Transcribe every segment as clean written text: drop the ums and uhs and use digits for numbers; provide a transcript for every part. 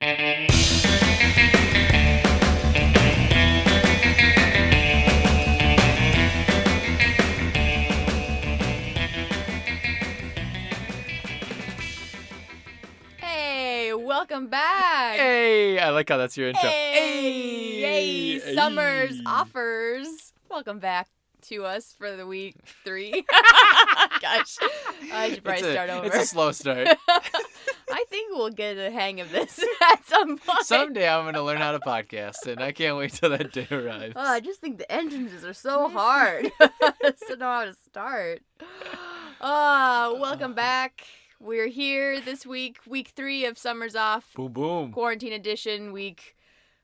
Hey, welcome back. Hey, I like how that's your intro. Hey, Summer's offers. Welcome back to us for the week 3. Gosh, I should probably start over. It's a slow start. I think we'll get a hang of this at some point. Someday I'm going to learn how to podcast, and I can't wait till that day arrives. Oh, I just think the entrances are so hard to know how to start. Welcome back. We're here this week, week 3 of Summer's Off. Boom, boom. Quarantine edition, week,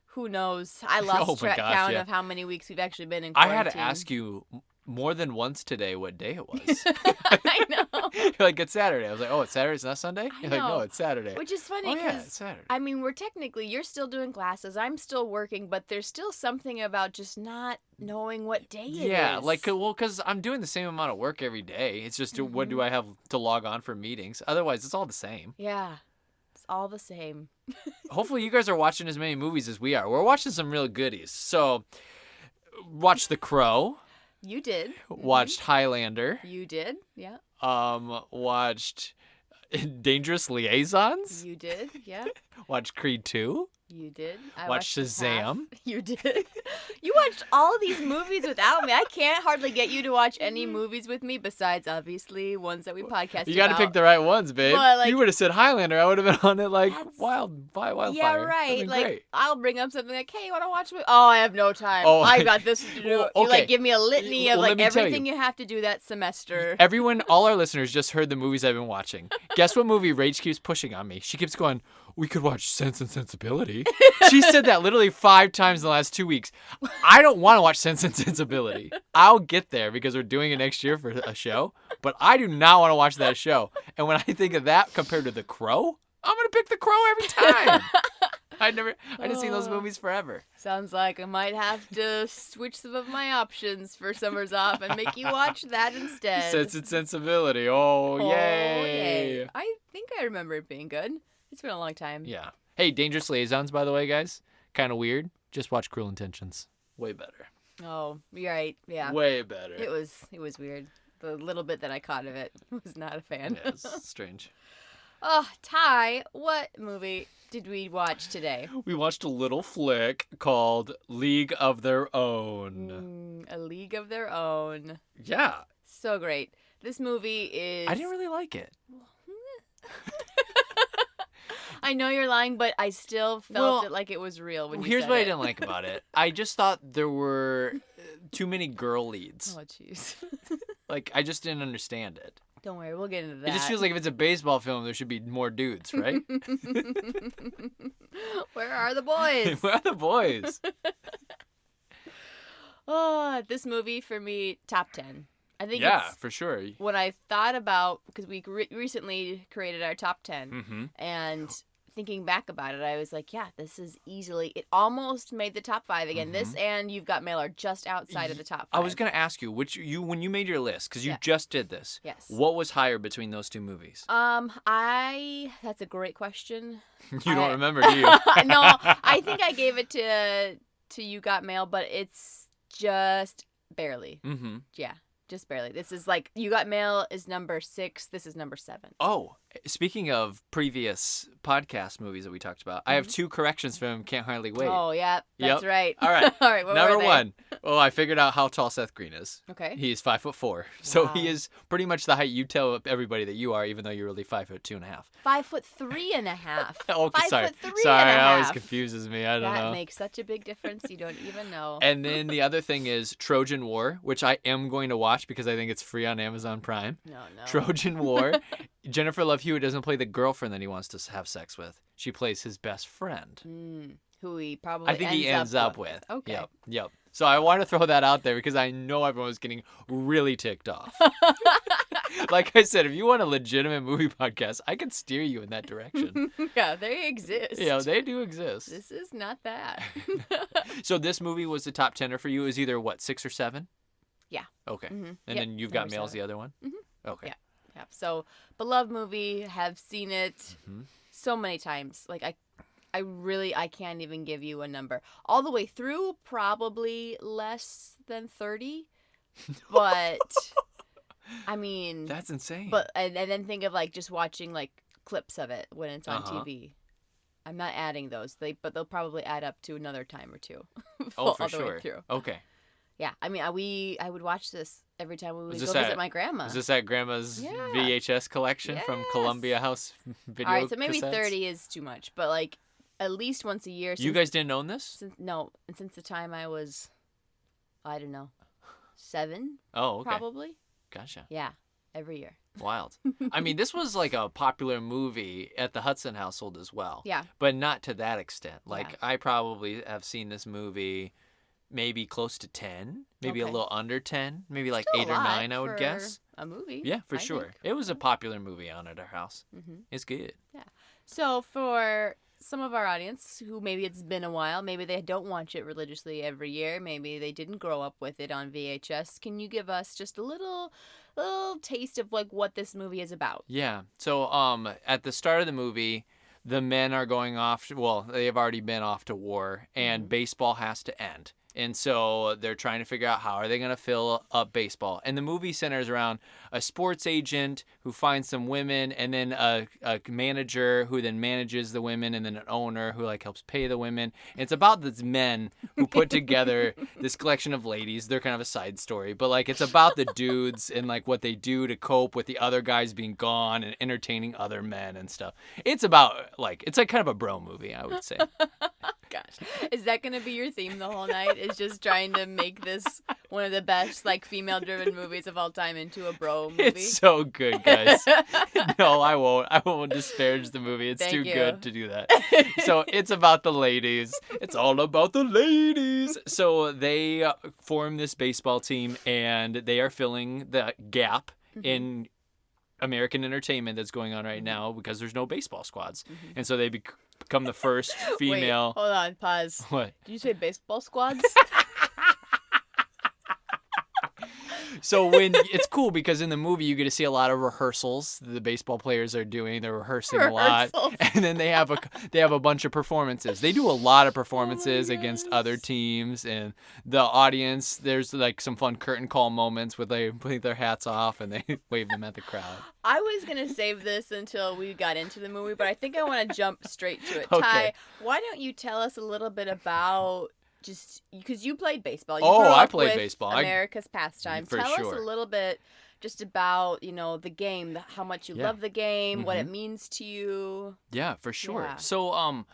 who knows? I lost count of how many weeks we've actually been in quarantine. I had to ask you more than once today what day it was. I know. You're like, it's Saturday. I was like, oh, it's Saturday? It's not Sunday? I You're know. like, no, it's Saturday. Which is funny because, it's Saturday. I mean, you're still doing classes, I'm still working, but there's still something about just not knowing what day it is. Yeah, because I'm doing the same amount of work every day. It's just what do I have to log on for meetings? Otherwise, it's all the same. Yeah, it's all the same. Hopefully, you guys are watching as many movies as we are. We're watching some real goodies. So, watch The Crow. You did. Watched Highlander. You did, yeah. Watched Dangerous Liaisons. You did, yeah. Watched Creed 2. You did. I watched Shazam. You did. You watched all these movies without me. I can't hardly get you to watch any movies with me besides, obviously, ones that we podcast You got to pick the right ones, babe. Well, you would have said Highlander. I would have been on it like wildfire. Yeah, right. Like, great. I'll bring up something like, hey, you want to watch me? Oh, I have no time. Oh, I got this to do. Well, okay. You, give me a litany of, everything you have to do that semester. Everyone, all our listeners just heard the movies I've been watching. Guess what movie Rach keeps pushing on me? She keeps going, we could watch Sense and Sensibility. She said that literally 5 times in the last 2 weeks. I don't want to watch Sense and Sensibility. I'll get there because we're doing it next year for a show, but I do not want to watch that show. And when I think of that compared to The Crow, I'm going to pick The Crow every time. I didn't see those movies forever. Sounds like I might have to switch some of my options for Summer's Off and make you watch that instead. Sense and Sensibility. Oh, yay. I think I remember it being good. It's been a long time. Yeah. Hey, Dangerous Liaisons, by the way, guys. Kind of weird. Just watch Cruel Intentions. Way better. Oh, you're right. Yeah. Way better. It was weird. The little bit that I caught of it was not a fan. Yeah, it's strange. Oh, Ty, what movie did we watch today? We watched a little flick called League of Their Own. A League of Their Own. Yeah. So great. This movie is... I didn't really like it. I know you're lying, but I still felt it like it was real when you said it. Here's what I didn't like about it. I just thought there were too many girl leads. Oh, jeez. I just didn't understand it. Don't worry, we'll get into that. It just feels like if it's a baseball film, there should be more dudes, right? Where are the boys? Where are the boys? Oh, this movie, for me, top 10. I think for sure. When I thought about, because we recently created our top 10, and thinking back about it, I was like, yeah, this is easily, it almost made the top 5 again. This and You've Got Mail are just outside of the top 5. I was going to ask you, when you made your list, because you just did this, yes. What was higher between those 2 movies? That's a great question. You don't remember, do you? No, I think I gave it to You Got Mail, but it's just barely. Mm-hmm. Yeah. Just barely. This is You Got Mail is number 6. This is number 7. Oh, speaking of previous podcast movies that we talked about, I have 2 corrections from Can't Hardly Wait. Oh, yeah. That's right. All right. All right. What Number were they? 1. Oh, I figured out how tall Seth Green is. Okay. He is 5'4". So Wow. he is pretty much the height you tell everybody that you are, even though you're really 5'2.5". 5'3.5". Oh, sorry. 5'3.5". Sorry, it always confuses me. I don't know. That makes such a big difference. You don't even know. And then the other thing is Trojan War, which I am going to watch because I think it's free on Amazon Prime. No. Trojan War. Jennifer Love Hewitt doesn't play the girlfriend that he wants to have sex with. She plays his best friend. Who he probably I think he ends up with. Okay. Yep. So I want to throw that out there because I know everyone was getting really ticked off. Like I said, if you want a legitimate movie podcast, I can steer you in that direction. Yeah, they exist. Yeah, they do exist. This is not that. So this movie was the top 10er for you. It was either, 6 or 7? Yeah. Okay. Mm-hmm. And then You've Got Mail's the other one? Mm-hmm. Okay. Yeah. So, beloved movie, have seen it so many times. I can't even give you a number. All the way through, probably less than 30. But I mean, that's insane. But and then think of like just watching like clips of it when it's on TV. I'm not adding those, but they'll probably add up to another time or two. Oh, for all the sure. Way through. Okay. Yeah, I mean, I would watch this every time we would go visit my grandma. Is this at Grandma's VHS collection from Columbia House Video? All right, so maybe cassettes? 30 is too much, but like at least once a year. You guys didn't own this? Since the time I was, I don't know, 7. Oh, okay. Probably. Gotcha. Yeah, every year. Wild. I mean, this was like a popular movie at the Hudson household as well. Yeah. But not to that extent. Like, I probably have seen this movie maybe close to 10, maybe a little under 10, maybe like Still 8 or 9, I would guess. A movie. Yeah, for sure. Think. It was a popular movie on at our house. Mm-hmm. It's good. Yeah. So for some of our audience who maybe it's been a while, maybe they don't watch it religiously every year, maybe they didn't grow up with it on VHS, can you give us just a little taste of like what this movie is about? Yeah. So at the start of the movie, the men are going off, they have already been off to war, and baseball has to end. And so they're trying to figure out how are they going to fill up baseball. And the movie centers around a sports agent who finds some women, and then a manager who then manages the women, and then an owner who like helps pay the women. And it's about these men who put together this collection of ladies. They're kind of a side story, but like it's about the dudes and like what they do to cope with the other guys being gone and entertaining other men and stuff. It's about it's like kind of a bro movie, I would say. Gosh, is that going to be your theme the whole night? Is just trying to make this one of the best like female-driven movies of all time into a bro movie? It's so good, guys. No, I won't. I won't disparage the movie. It's too good to do that. So it's about the ladies. It's all about the ladies. So they form this baseball team, and they are filling the gap in American entertainment that's going on right now because there's no baseball squads. And so they become the first female. Wait, hold on, pause. What? Did you say baseball squads? So when it's cool because in the movie you get to see a lot of rehearsals the baseball players are doing. They're rehearsing a lot, and then they have a bunch of performances. They do a lot of performances against other teams, and the audience. There's like some fun curtain call moments where they put their hats off and they wave them at the crowd. I was gonna save this until we got into the movie, but I think I want to jump straight to it. Okay. Ty, why don't you tell us a little bit about? Just because you played baseball. I played baseball. America's pastime. Tell us a little bit just about, the game, how much you love the game, what it means to you. Yeah, for sure. Yeah. So,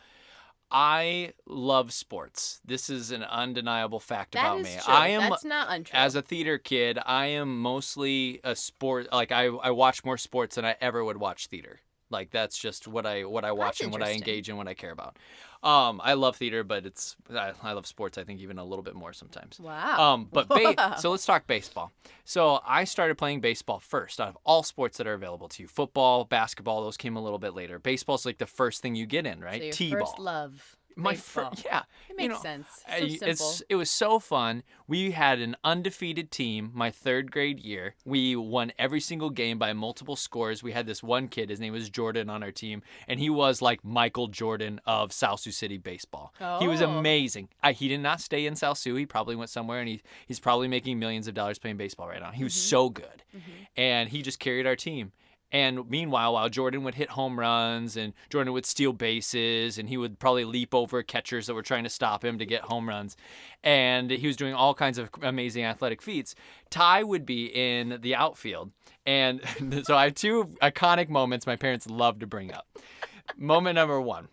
I love sports. This is an undeniable fact about me. True. That's not untrue. As a theater kid, I am mostly a sport. Like I watch more sports than I ever would watch theater. Like that's just what I watch and what I engage in, what I care about. I love theater, but I love sports. I think even a little bit more sometimes. Wow. So let's talk baseball. So I started playing baseball first out of all sports that are available to you. Football, basketball, those came a little bit later. Baseball's like the first thing you get in, right? So your T-ball. First love. My first, yeah. It makes sense. So simple. It was so fun. We had an undefeated team my 3rd grade year. We won every single game by multiple scores. We had this one kid, his name was Jordan on our team, and he was like Michael Jordan of South Sioux City baseball. Oh. He was amazing. He did not stay in South Sioux. He probably went somewhere, and he's probably making millions of dollars playing baseball right now. He was so good, and he just carried our team. And meanwhile, while Jordan would hit home runs and Jordan would steal bases and he would probably leap over catchers that were trying to stop him to get home runs. And he was doing all kinds of amazing athletic feats. Ty would be in the outfield. And so I have 2 iconic moments my parents love to bring up. Moment number 1.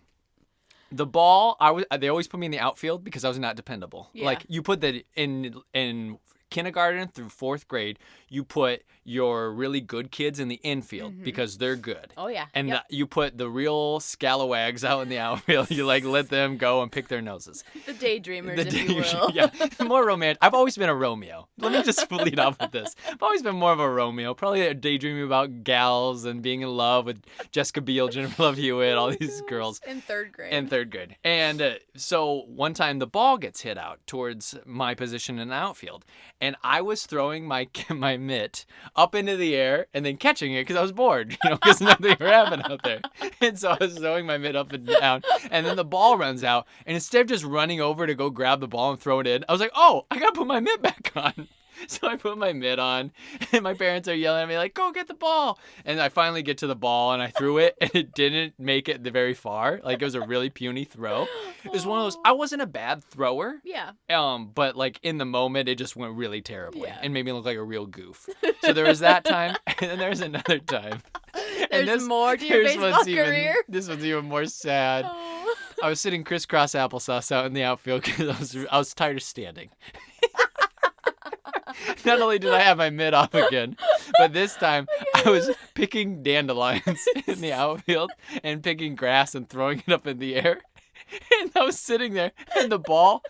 The ball, they always put me in the outfield because I was not dependable. Yeah. Like you put that in kindergarten through 4th grade, you put your really good kids in the infield because they're good. Oh, yeah. And you put the real scalawags out in the outfield. You let them go and pick their noses. The daydreamers, if you will. Yeah, more romantic. I've always been a Romeo. Let me just lead off with this. I've always been more of a Romeo. Probably daydreaming about gals and being in love with Jessica Biel, Jennifer Love Hewitt, all these girls. In 3rd grade. In 3rd grade. And so one time the ball gets hit out towards my position in the outfield. and I was throwing my mitt up into the air and then catching it because I was bored, because nothing ever happened out there. And so I was throwing my mitt up and down, and then the ball runs out, and instead of just running over to go grab the ball and throw it in, I was like, oh, I got to put my mitt back on. So I put my mitt on, and my parents are yelling at me like, go get the ball. And I finally get to the ball, and I threw it, and it didn't make it very far. Like, it was a really puny throw. It was one of those, I wasn't a bad thrower. Yeah. But, like, in the moment, it just went really terribly and made me look like a real goof. Oh. So there was that time, and then there's another time. There's more to your baseball career? This one's even more sad. Oh. I was sitting crisscross applesauce out in the outfield because I was tired of standing. Not only did I have my mitt off again, but this time I was picking dandelions in the outfield and picking grass and throwing it up in the air. And I was sitting there, and the ball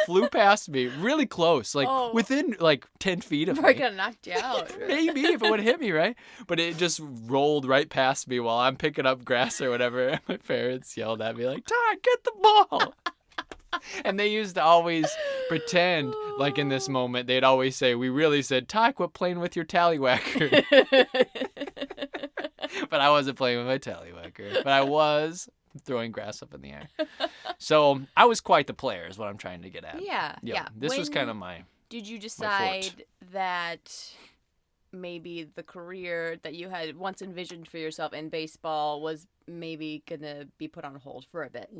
flew past me really close, like within like 10 feet of me. Probably could have knocked you out. Maybe if it would have hit me, right? But it just rolled right past me while I'm picking up grass or whatever. And my parents yelled at me like, Todd, get the ball. And they used to always pretend, like in this moment, they'd always say, we really said, Ty, quit playing with your tallywhacker. But I wasn't playing with my tallywhacker. But I was throwing grass up in the air. So I was quite the player is what I'm trying to get at. Yeah. This was kind of my Did you decide that maybe the career that you had once envisioned for yourself in baseball was maybe gonna be put on hold for a bit?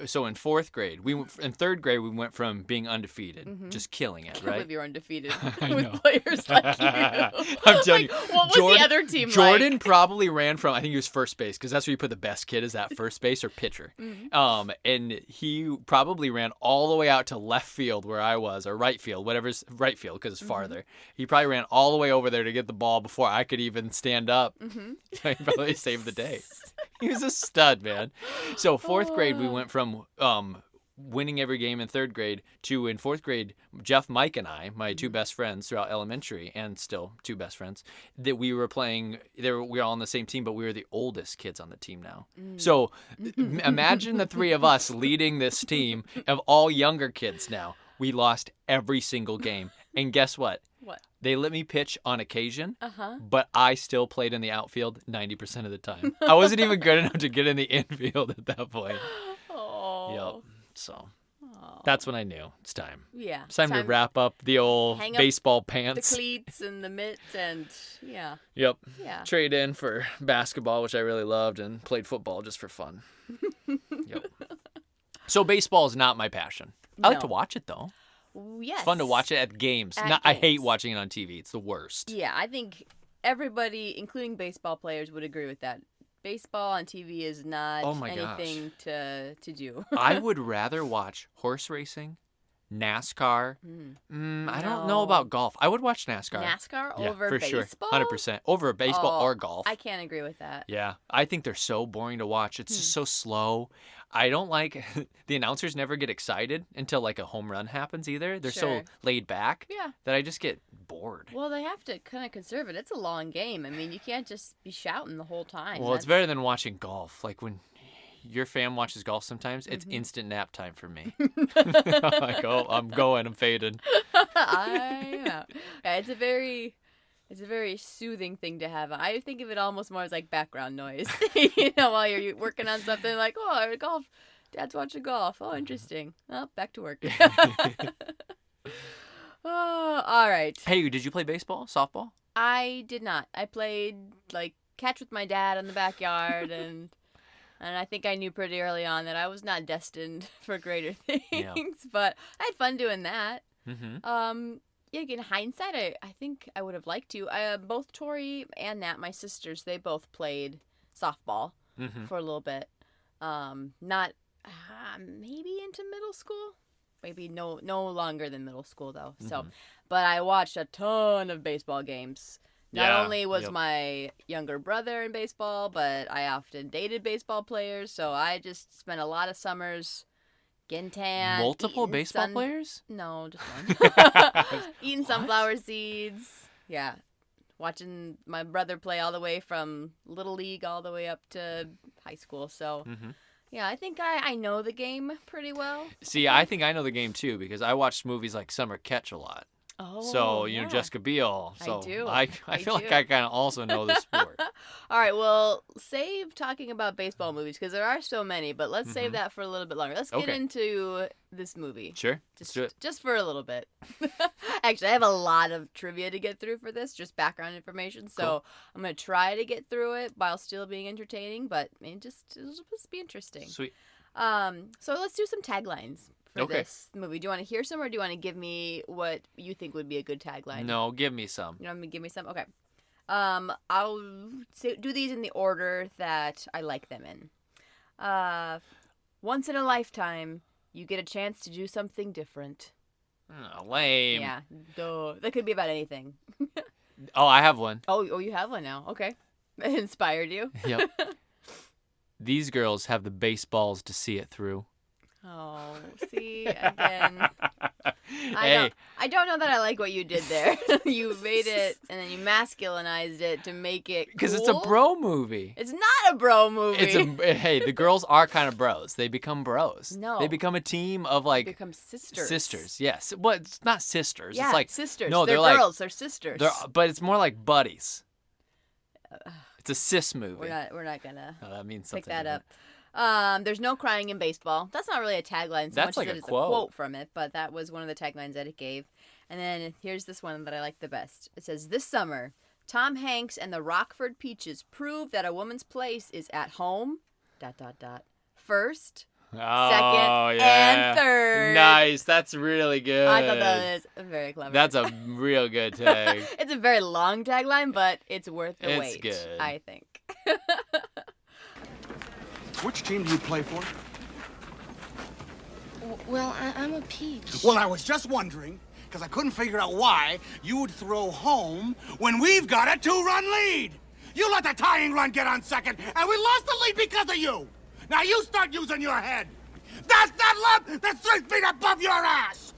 So in fourth grade, in third grade we went from being undefeated, just killing it, I can't right? believe you're undefeated I with know. players like you. I'm telling you, What was the other team Jordan like? probably ran from, I think he was first base because that's where you put the best kid is at first base or pitcher. And he probably ran all the way out to left field where I was, or right field, whatever's right field because it's farther. He probably ran all the way over there to get the ball before I could even stand up. So he probably saved the day. He was a stud, man. So fourth grade, we went from winning every game in third grade to in fourth grade, Jeff, Mike, and I, my two best friends throughout elementary and still two best friends, that we were playing. We were all on the same team, but we were the oldest kids on the team now. So imagine the three of us leading this team of all younger kids now. We lost every single game. And guess what? What? They let me pitch on occasion, but I still played in the outfield 90% of the time. I wasn't even good enough to get in the infield at that point. Oh. Yep. So that's when I knew it's time. Yeah. It's time to wrap up the old baseball The pants. cleats and the mitt and yeah. Yep. Yeah. Trade in for basketball, which I really loved, and played football just for fun. Yep. So baseball is not my passion. I like to watch it though. Yes. It's fun to watch it at games. I hate watching it on TV. It's the worst. Yeah, I think everybody, including baseball players, would agree with that. Baseball on TV is not anything to do. I would rather watch horse racing, NASCAR. I don't know about golf. I would watch NASCAR. NASCAR Yeah, over for baseball? Sure. 100%. Over baseball or golf. I can't agree with that. Yeah. I think they're so boring to watch. It's just so slow. I don't like the announcers never get excited until like a home run happens either. They're so laid back that I just get bored. Well, they have to kind of conserve it. It's a long game. I mean, you can't just be shouting the whole time. Well, it's better than watching golf. Like when your fam watches golf sometimes, it's instant nap time for me. Like, I'm going, I'm fading. I know. Yeah, it's a very soothing thing to have. I think of it almost more as like background noise. While you're working on something like, golf. Dad's watching golf. Oh, interesting. Well, back to work. Oh, all right. Hey, did you play baseball, softball? I did not. I played like catch with my dad in the backyard and I think I knew pretty early on that I was not destined for greater things, but I had fun doing that. In hindsight, I think I would have liked to. Both Tori and Nat, my sisters, they both played softball for a little bit. Not maybe into middle school. Maybe no longer than middle school though. So, but I watched a ton of baseball games. Not only was my younger brother in baseball, but I often dated baseball players. So I just spent a lot of summers getting tan. Multiple baseball players? No, just one. Eating sunflower seeds. Yeah. Watching my brother play all the way from Little League all the way up to high school. So, yeah, I think I know the game pretty well. See, I think I know the game too because I watched movies like Summer Catch a lot. Oh, So, yeah. Jessica Biel. So I do. I I feel like do. I kind of also know the sport. All right, well, save talking about baseball movies because there are so many, but let's save Mhm. that for a little bit longer. Let's get Okay. into this movie. Sure. Let's do it. Just for a little bit. Actually, I have a lot of trivia to get through for this, just background information. So Cool. I'm going to try to get through it while still being entertaining, but it'll just be interesting. Sweet. So let's do some taglines for Okay. this movie. Do you want to hear some, or do you want to give me what you think would be a good tagline? No, give me some. You want me to give me some? Okay. I'll do these in the order that I like them in. Once in a lifetime, you get a chance to do something different. Oh, lame. Yeah, duh. That could be about anything. Oh, I have one. Oh, you have one now. Okay. It inspired you. Yep. These girls have the baseballs to see it through. Oh, see, again. Hey, I don't know that I like what you did there. You made it, and then you masculinized it to make it because it's a cool. bro movie. It's not a bro movie. Hey, the girls are kind of bros. They become bros. No. They become a team of They like become sisters. sisters. Yes. Well, it's not sisters. Yeah, It's like sisters. No, they're they're like girls. They're sisters. but it's more like buddies. It's a sis movie. We're not gonna Oh, that means something pick that different. up. There's no crying in baseball. That's not really a tagline so That's much like as a it's a quote. quote from it, but that was one of the taglines that it gave. And then here's this one that I like the best. It says, "This summer, Tom Hanks and the Rockford Peaches prove that a woman's place is at home, ... first, Oh, second, yeah. and third." Nice. That's really good. I thought that was very clever. That's a real good tag. It's a very long tagline, but it's worth the It's wait, good. I think. Which team do you play for? Well, I'm a peach. Well, I was just wondering, because I couldn't figure out why you would throw home when we've got a 2-run lead. You let the tying run get on second, and we lost the lead because of you. Now you start using your head. That's that lump that's 3 feet above your ass.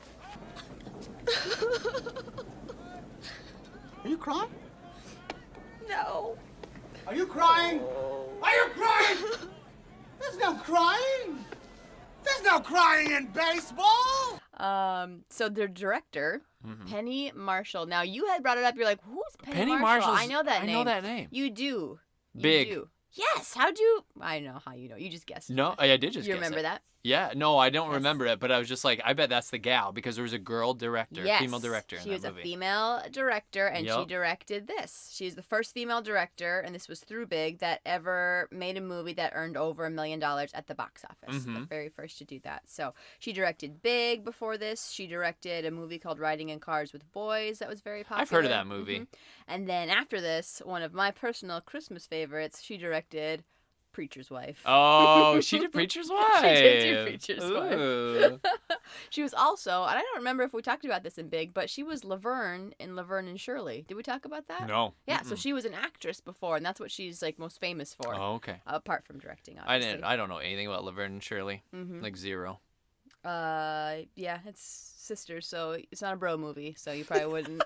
Are you crying? No. Are you crying? Are you crying? There's no crying. There's no crying in baseball. So their director, Penny Marshall. Now you had brought it up. You're like, who's Penny, Penny Marshall? Marshall's- I know that I name. know that name. You do. You Big. do. Yes. How'd you? I know how you know. You just guessed. No, I did just You guess remember it. that? Yeah, no, I don't Yes. remember it, but I was just like, I bet that's the gal because there was a girl director, Yes. female director in She that was movie. a female director, and she Yup. directed this. She's the first female director, and this was through Big, that ever made a movie that earned over $1 million at the box office. The very first to do that. So she directed Big before this. She directed a movie called Riding in Cars with Boys that was very popular. I've heard of that movie. And then after this, one of my personal Christmas favorites, she directed Preacher's Wife. Oh, she did Preacher's Wife. She did do Preacher's Wife. Ooh. She was also, and I don't remember if we talked about this in Big, but she was Laverne in Laverne and Shirley. Did we talk about that? No. Yeah, so she was an actress before, and that's what she's like most famous for. Oh, okay. Apart from directing, I obviously. I don't know anything about Laverne and Shirley. Like zero. Yeah, it's sisters, so it's not a bro movie, so you probably wouldn't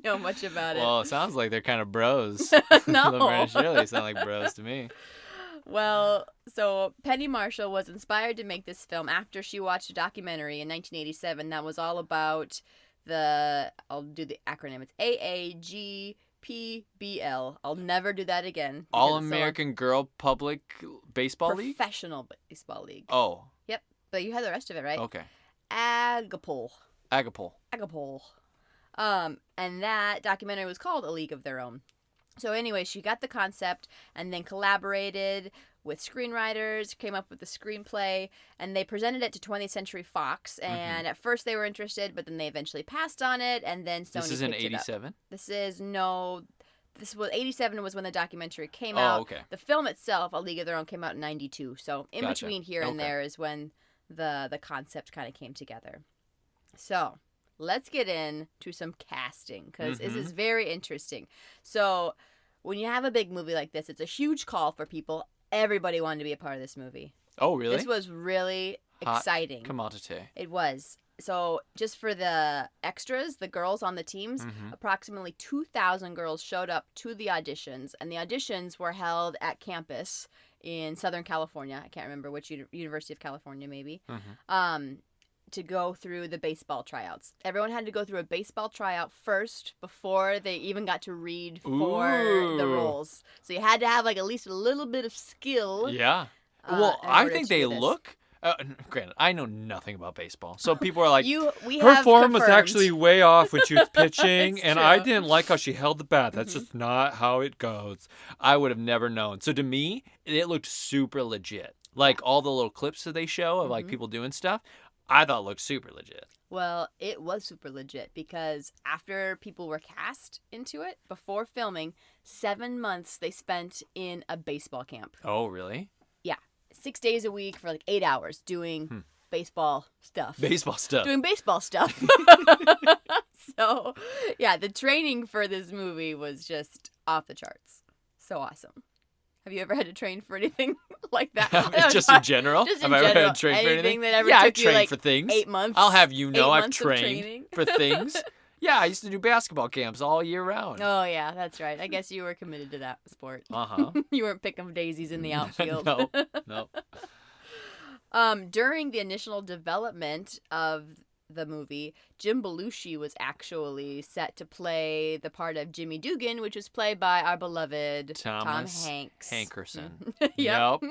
know much about Well, it sounds like they're kind of bros. No. Laverne and Shirley sound like bros to me. it. Well, so Penny Marshall was inspired to make this film after she watched a documentary in 1987 that was all about I'll do the acronym. It's AAGPBL. I'll never do that again. because All it's so American Girl Public Baseball League? Professional Baseball League. Oh, Yep, but you had the rest of it, right? okay. Agapol. Agapol. Agapol. And that documentary was called A League of Their Own. So anyway, she got the concept and then collaborated with screenwriters, came up with the screenplay, and they presented it to 20th Century Fox. And at first they were interested, but then they eventually passed on it, and then Sony This is in picked it up. 87? This was 87 was when the documentary came out. Oh, okay. The film itself, A League of Their Own, came out in 92. So in Gotcha. between here and Okay. there is when the concept kind of came together. So let's get into some casting because this is very interesting. So when you have a big movie like this, it's a huge call for people. Everybody wanted to be a part of this movie. Oh, really? This was really Hot exciting. commodity. It was. So just for the extras, the girls on the teams, Mm-hmm. approximately 2,000 girls showed up to the auditions, and the auditions were held at campus in Southern California. I can't remember which University of California, maybe. to go through the baseball tryouts. Everyone had to go through a baseball tryout first before they even got to read for the roles. So you had to have like at least a little bit of skill. Yeah. in Well, I order think to they do this. look. Granted, I know nothing about baseball, so people are like, We her have form was confirmed. actually way off when she was pitching, It's and I true. didn't like how she held the bat. That's just not how it goes. I would have never known. So to me, it looked super legit. Like all the little clips that they show of like people doing stuff, I thought looked super legit. Well, it was super legit because after people were cast into it, before filming, 7 months they spent in a baseball camp. Oh, really? Yeah. 6 days a week for like 8 hours doing baseball stuff. Baseball stuff. Doing baseball stuff. So, yeah, the training for this movie was just off the charts. So awesome. Have you ever had to train for anything like that? Just in general? Just in Have I ever general. had to train for Anything anything? that ever Yeah, I've took you, trained like, for things. 8 months. I'll have you know 8 I've months of trained training. for things. Yeah, I used to do basketball camps all year round. Oh, yeah, that's right. I guess you were committed to that sport. Uh-huh. You weren't picking daisies in the outfield. No. During the initial development of the movie, Jim Belushi was actually set to play the part of Jimmy Dugan, which was played by our beloved Thomas Tom Hanks. Hankerson. Yep. Yep.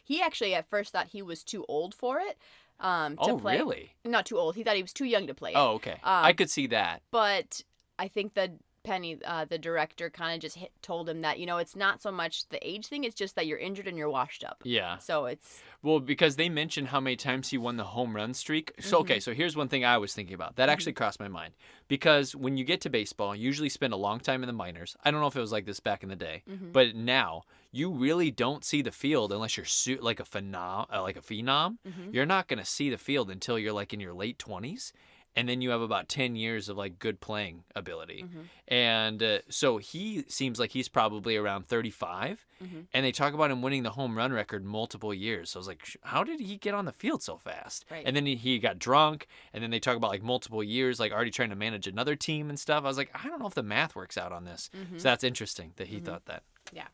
He actually at first thought he was too old for it. To Oh, play. really? Not too old. He thought he was too young to play it. Oh, okay. I could see that. But I think that Penny, the director, kind of just told him that, it's not so much the age thing, it's just that you're injured and you're washed up. Yeah. So it's... Well, because they mentioned how many times he won the home run streak. So, okay, so here's one thing I was thinking about. That actually crossed my mind. Because when you get to baseball, you usually spend a long time in the minors. I don't know if it was like this back in the day, but now you really don't see the field unless you're like a phenom. You're not going to see the field until you're like in your late 20s. And then you have about 10 years of like good playing ability. And so he seems like he's probably around 35. And they talk about him winning the home run record multiple years. So I was like, how did he get on the field so fast? Right. And then he got drunk. And then they talk about like multiple years, like already trying to manage another team and stuff. I was like, I don't know if the math works out on this. So that's interesting that he thought that. Yeah.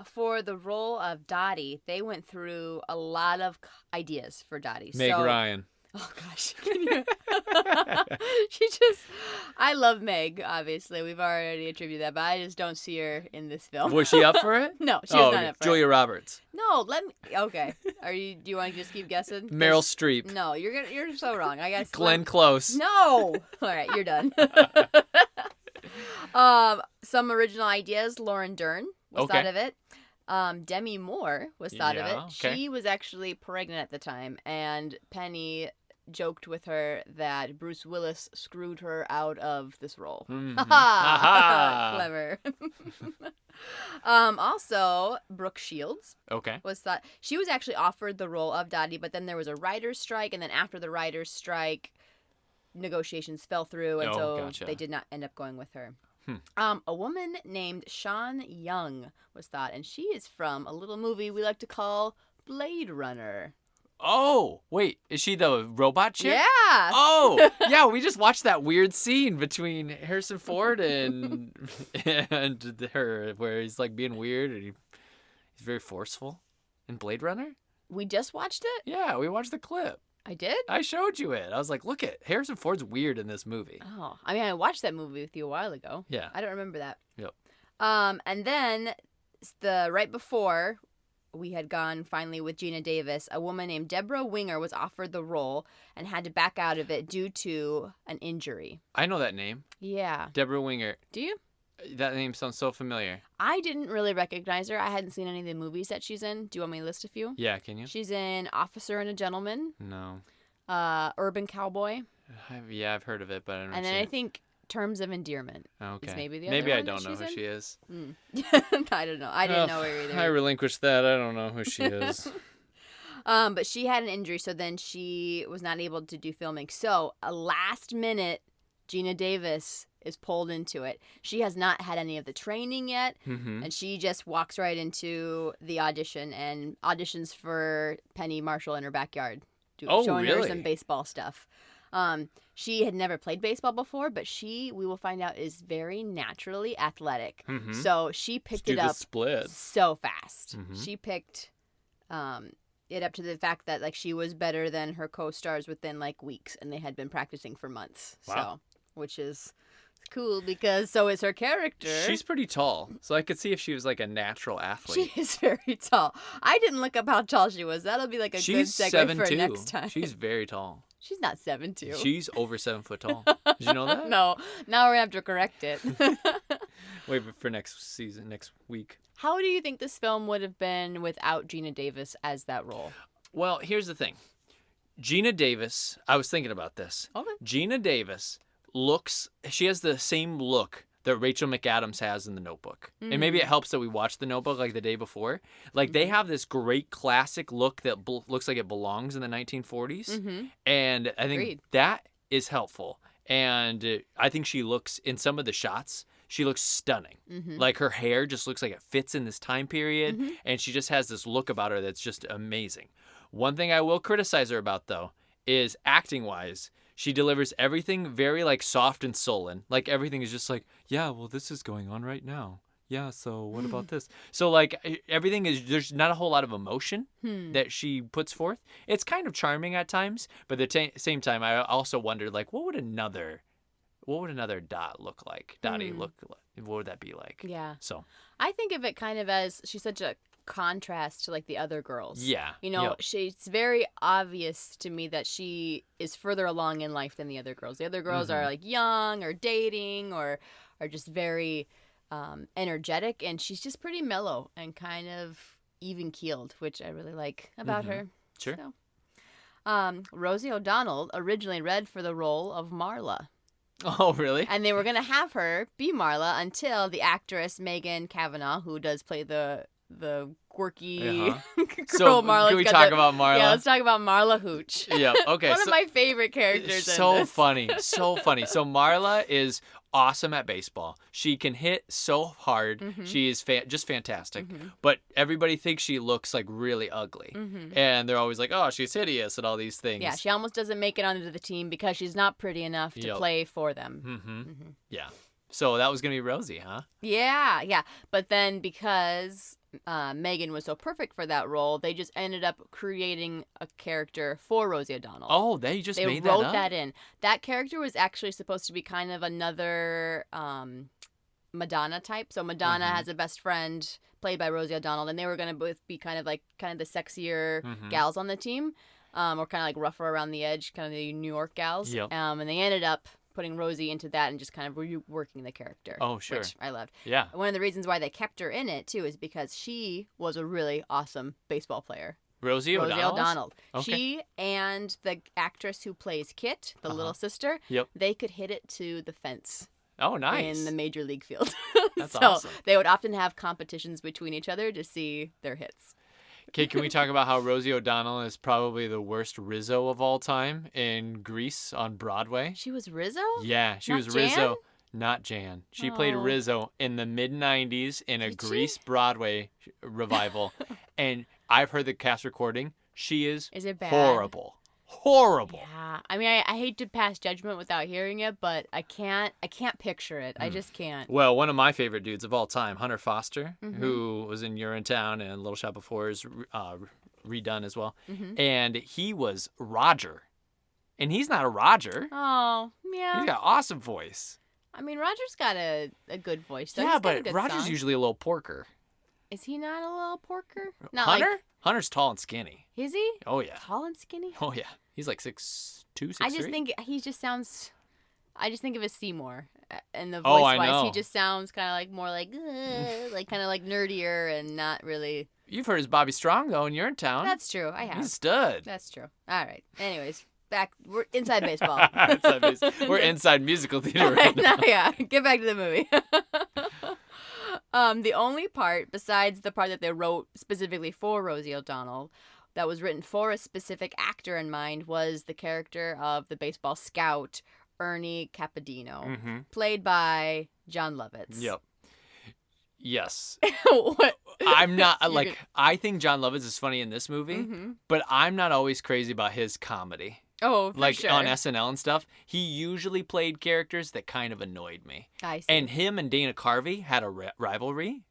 For the role of Dottie, they went through a lot of ideas for Dottie. Meg Ryan. Oh, gosh. I love Meg, obviously. We've already attributed that, but I just don't see her in this film. Was she up for it? No, she was not up for Julia it. Roberts. No, okay. Do you want to just keep guessing? Meryl Streep. No, you're so wrong. I guess Glenn Close. No. All right, you're done. Some original ideas. Lauren Dern was thought of it. Demi Moore was thought of it. okay. She was actually pregnant at the time, and Penny joked with her that Bruce Willis screwed her out of this role. Aha. Clever. Also, Brooke Shields Okay. was thought. She was actually offered the role of Dottie, but then there was a writer's strike, and then after the writer's strike, negotiations fell through, and so gotcha. they did not end up going with her. A woman named Sean Young was thought, and she is from a little movie we like to call Blade Runner. Oh, wait. Is she the robot chick? Yeah. Oh, yeah. We just watched that weird scene between Harrison Ford and her, where he's like being weird and he's very forceful in Blade Runner. We just watched it? Yeah, we watched the clip. I did? I showed you it. I was like, look at Harrison Ford's weird in this movie. Oh, I mean, I watched that movie with you a while ago. Yeah. I don't remember that. Yep. And then right before we had gone finally with Geena Davis, a woman named Deborah Winger was offered the role and had to back out of it due to an injury. I know that name. Yeah. Deborah Winger. Do you? That name sounds so familiar. I didn't really recognize her. I hadn't seen any of the movies that she's in. Do you want me to list a few? Yeah, can you? She's in Officer and a Gentleman, No. Urban Cowboy, I've heard of it, but I don't know. and then I think Terms of Endearment. Okay. Is maybe the other Maybe I one don't that know she's who in? she is. I don't know. I didn't know her either. I relinquished that. I don't know who she is. But she had an injury, so then she was not able to do filming. So a last minute, Geena Davis is pulled into it. She has not had any of the training yet, and she just walks right into the audition and auditions for Penny Marshall in her backyard, showing her some baseball stuff. She had never played baseball before, but we will find out, is very naturally athletic. So she picked it up split so fast. She picked it up to the fact that like she was better than her co-stars within like weeks, and they had been practicing for months. Wow. So, which is cool because so is her character. She's pretty tall, so I could see if she was like a natural athlete. She is very tall. I didn't look up how tall she was. That'll be like a good segue for 7'2". next time. She's very tall. She's not 7'2". She's over 7 foot tall. Did you know that? No. Now we're gonna have to correct it. Wait for next season, next week. How do you think this film would have been without Geena Davis as that role? Well, here's the thing. Geena Davis, I was thinking about this. Okay. Geena Davis she has the same look that Rachel McAdams has in The Notebook. And maybe it helps that we watched The Notebook like the day before. Like they have this great classic look that looks like it belongs in the 1940s. And I think that is helpful. And I think she looks, in some of the shots, she looks stunning. Like her hair just looks like it fits in this time period. And she just has this look about her that's just amazing. One thing I will criticize her about, though, is acting-wise, she delivers everything very, like, soft and sullen. Like, everything is just like, yeah, well, this is going on right now. Yeah, so what about this? So, like, everything is, there's not a whole lot of emotion that she puts forth. It's kind of charming at times, but at the same time, I also wondered, like, what would another Dot look like? Dottie look like? What would that be like? Yeah. So I think of it kind of as she's such a contrast to like the other girls. Yeah. You know, Yep. it's very obvious to me that she is further along in life than the other girls. The other girls are like young or dating or are just very energetic, and she's just pretty mellow and kind of even keeled, which I really like about her. Sure. So. Rosie O'Donnell originally read for the role of Marla. Oh, really? And they were going to have her be Marla until the actress Megan Cavanaugh, who does play the quirky girl So Marla. can we talk about Marla? Yeah, let's talk about Marla Hooch. Yeah, okay. One of my favorite characters in So this. funny, so funny. So Marla is awesome at baseball. She can hit so hard. She is just fantastic. But everybody thinks she looks like really ugly. And they're always like, oh, she's hideous and all these things. Yeah, she almost doesn't make it onto the team because she's not pretty enough to play for them. Yeah. So that was going to be Rosie, huh? Yeah. But then because Megan was so perfect for that role, they just ended up creating a character for Rosie O'Donnell. Oh, they made that up? They wrote that in. That character was actually supposed to be kind of another Madonna type. So Madonna has a best friend played by Rosie O'Donnell, and they were going to both be kind of the sexier gals on the team, or kind of like rougher around the edge, kind of the New York gals. Yep. And they ended up putting Rosie into that and just kind of reworking the character. Oh, sure. Which I loved. Yeah. One of the reasons why they kept her in it, too, is because she was a really awesome baseball player. Rosie O'Donnell? Okay. She and the actress who plays Kit, the little sister, they could hit it to the fence. Oh, nice. In the major league field. That's so awesome. They would often have competitions between each other to see their hits. Okay, can we talk about how Rosie O'Donnell is probably the worst Rizzo of all time in Grease on Broadway? She was Rizzo? Yeah, she was Jan? Rizzo, not Jan. She played Rizzo in the mid-'90s in a Grease Broadway revival. And I've heard the cast recording. She is it bad? horrible. Horrible. Yeah. I mean, I hate to pass judgment without hearing it, but I can't picture it. I just can't. Well, one of my favorite dudes of all time, Hunter Foster, who was in Urinetown and Little Shop of Horrors, redone as well. And he was Roger. And he's not a Roger. Oh, yeah. He's got an awesome voice. I mean, Roger's got a good voice. Though. Yeah, He's got a but good Roger's song. usually a little porker. Is he not a little porker? Not Hunter? Like, Hunter's tall and skinny. is he? Oh, yeah. Tall and skinny? Oh, yeah. He's like 6'2", 6'3". I just think he just sounds. I just think of a Seymour and the Oh, voice I wise. know. He just sounds kind of like more like kind of like nerdier and not really. You've heard his Bobby Strong, though, and you're in town. That's true. I have. He's a stud. That's true. All right. Anyways, we're inside baseball. We're inside musical theater right now. Yeah. Get back to the movie. The only part besides the part that they wrote specifically for Rosie O'Donnell that was written for a specific actor in mind was the character of the baseball scout Ernie Capadino, played by John Lovitz. Yep. Yes. What? I'm not, like, I think John Lovitz is funny in this movie, but I'm not always crazy about his comedy. Oh, for like sure. on SNL and stuff, he usually played characters that kind of annoyed me. I see. And him and Dana Carvey had a rivalry.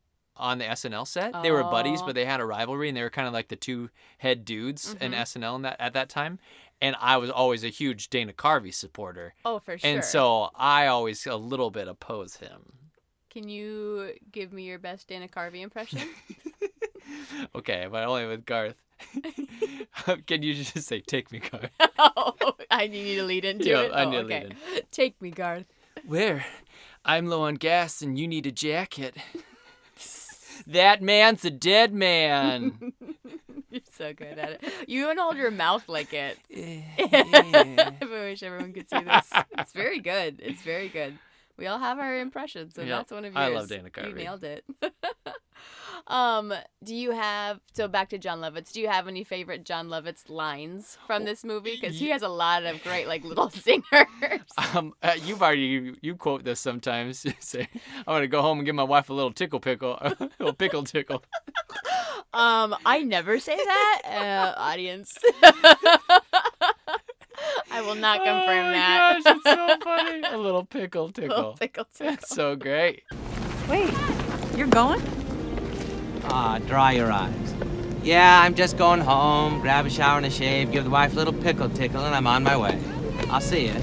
on the SNL set. They were buddies, but they had a rivalry, and they were kind of like the two head dudes in SNL at that time. And I was always a huge Dana Carvey supporter. Oh, for sure. And so I always a little bit oppose him. Can you give me your best Dana Carvey impression? Okay, but only with Garth. Can you just say, "Take me, Garth"? Oh, I need to lead into it? I need to okay. lead in. Take me, Garth. Where? I'm low on gas and you need a jacket. That man's a dead man. You're so good at it. You even hold your mouth like it. Yeah. I wish everyone could see this. It's very good. It's very good. We all have our impressions, and Yep. that's one of yours. I love Dana Carvey. You nailed it. Do you have, so back to John Lovitz, do you have any favorite John Lovitz lines from this movie? Because he has a lot of great, like, little singers. You quote this sometimes. You say, "I'm gonna go home and give my wife a little tickle, a little pickle." I never say that, audience. I will not confirm that. Gosh, it's so funny. A little pickle tickle. Little pickle tickle. That's so great. Wait, you're going? Dry your eyes. Yeah, I'm just going home, grab a shower and a shave, give the wife a little pickle tickle, and I'm on my way. I'll see you.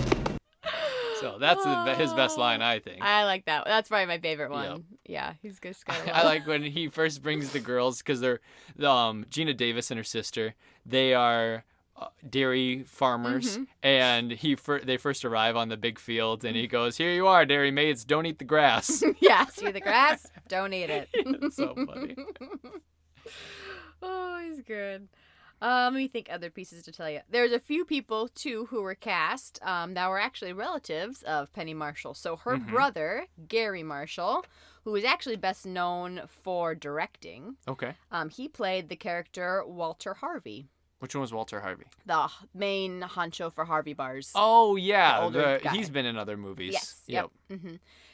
So that's his best line, I think. I like that. That's probably my favorite one. Yep. Yeah, he's just got I like when he first brings the girls, because they're Geena Davis and her sister. They are dairy farmers, and they first arrive on the big fields, and he goes, "Here you are, dairy maids, don't eat the grass." Yeah, see the grass? Don't eat it. It's so funny. Oh, he's good. Let me think other pieces to tell you. There's a few people, too, who were cast that were actually relatives of Penny Marshall. So her brother, Gary Marshall, who is actually best known for directing, Okay. he played the character Walter Harvey, Which one was Walter Harvey? the main honcho for Harvey Bars. Oh, yeah. The older guy. He's been in other movies. Yes. Yep.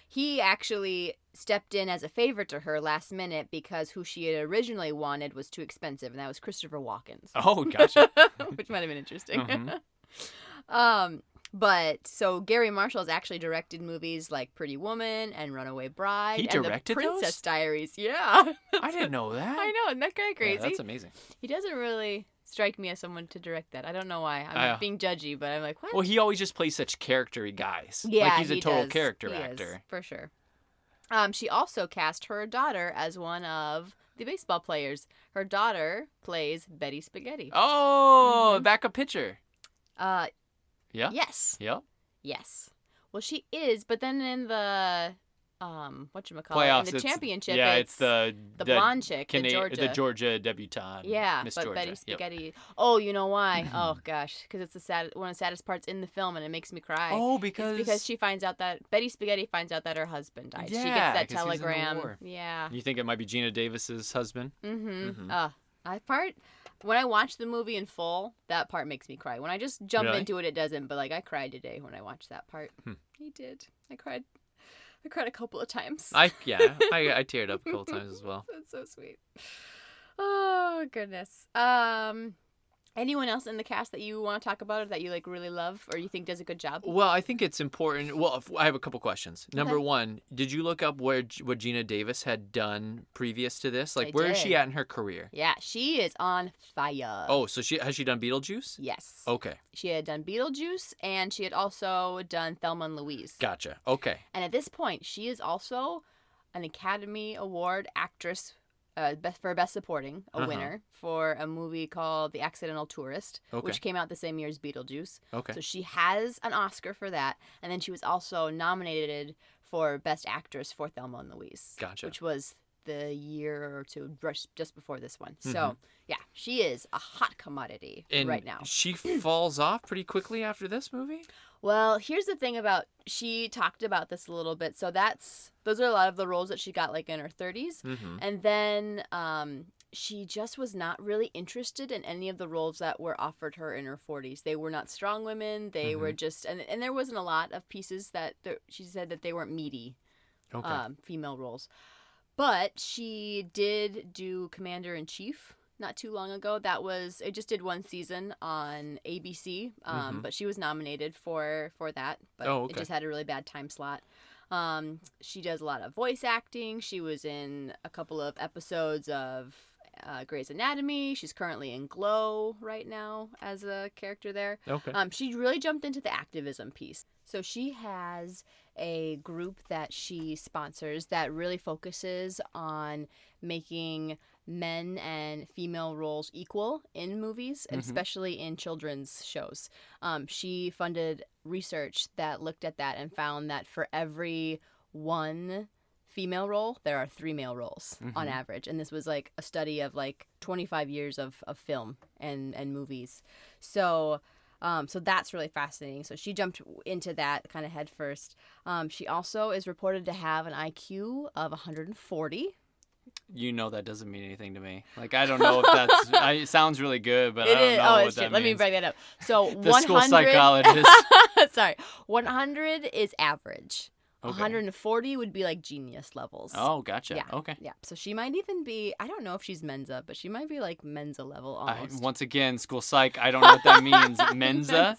He actually stepped in as a favor to her last minute because who she had originally wanted was too expensive, and that was Christopher Walken. Oh, gotcha. Which might have been interesting. But so Gary Marshall has actually directed movies like Pretty Woman and Runaway Bride He and directed The Princess those? Diaries. Yeah. I didn't know that. I know, isn't that kind of crazy? Yeah, that's amazing. He doesn't really strike me as someone to direct that. I don't know why. I'm not being judgy, but I'm like, what? Well, he always just plays such character-y guys. Yeah, like he's a he total does. character He actor. is, for sure. She also cast her daughter as one of the baseball players. Her daughter plays Betty Spaghetti. Oh, backup pitcher. Yeah. Yeah. Yes. Yeah. Yes. Well, she is, but then in the whatchamacallit, Playoffs. in the championship, Yeah, it's the blonde chick, the Georgia. debutante. Yeah, Miss but Georgia. Betty Yep. Spaghetti. Oh, you know why? Oh gosh, because it's one of the saddest parts in the film, and it makes me cry. Oh, It's because because she finds out that Betty Spaghetti finds out that her husband died. She Yeah, gets that 'cause he was in the telegram. war. Yeah. You think it might be Geena Davis's husband? When I watch the movie in full, that part makes me cry. When I just jump Really? into it, it doesn't. But like I cried today when I watched that part. I did. I cried a couple of times. I teared up a couple times as well. That's so sweet. Oh goodness. Anyone else in the cast that you want to talk about or that you like really love or you think does a good job? Well, I think it's important. Well, I have a couple questions. Number one, did you look up what Geena Davis had done previous to this? Like, where is she did. at in her career? Yeah, she is on fire. Oh, so has she done Beetlejuice? Yes. Okay. She had done Beetlejuice and she had also done Thelma and Louise. Gotcha. Okay. And at this point, she is also an Academy Award actress for Best Supporting, a winner for a movie called The Accidental Tourist, which came out the same year as Beetlejuice. Okay. So she has an Oscar for that. And then she was also nominated for Best Actress for Thelma and Louise. Gotcha. Which was the year or two just before this one. So, yeah, she is a hot commodity right now. She falls off pretty quickly after this movie? Well, here's the thing she talked about this a little bit. So those are a lot of the roles that she got like in her 30s. And then she just was not really interested in any of the roles that were offered her in her 40s. They were not strong women. They were just, and there wasn't a lot of pieces that she said that they weren't meaty female roles. But she did do Commander-in-Chief not too long ago. It just did one season on ABC, but she was nominated for that, but it just had a really bad time slot. She does a lot of voice acting. She was in a couple of episodes of Grey's Anatomy. She's currently in Glow right now as a character there. Okay. She really jumped into the activism piece. So she has a group that she sponsors that really focuses on making men and female roles equal in movies, and especially in children's shows. She funded research that looked at that and found that for every one female role, there are 3 male roles on average. And this was like a study of like 25 years of film and movies. So that's really fascinating. So she jumped into that kind of head first. She also is reported to have an IQ of 140. You know that doesn't mean anything to me. Like, I don't know if that's... it sounds really good, but I don't know what that means. Let me break that up. So the 100... school psychologist. Sorry. 100 is average. Okay. 140 would be like genius levels. Oh, gotcha. Yeah. Okay. Yeah. So she might even be, I don't know if she's Mensa, but she might be like Mensa level almost. Once again, school psych, I don't know what that means. Mensa?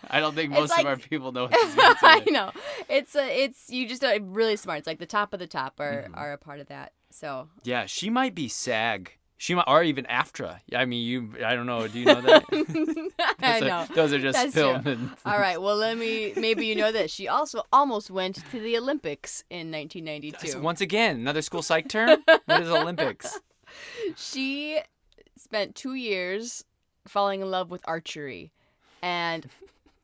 I don't think most of our people know what this means. I know. It's you just are really smart. It's like the top of the top are a part of that. So yeah, she might be SAG. She might, or even AFTRA. I mean, I don't know. Do you know that? I know. Those are just That's film. true. All right. Well, maybe you know this. She also almost went to the Olympics in 1992. Once again, another school psych term? What is Olympics? She spent 2 years falling in love with archery. And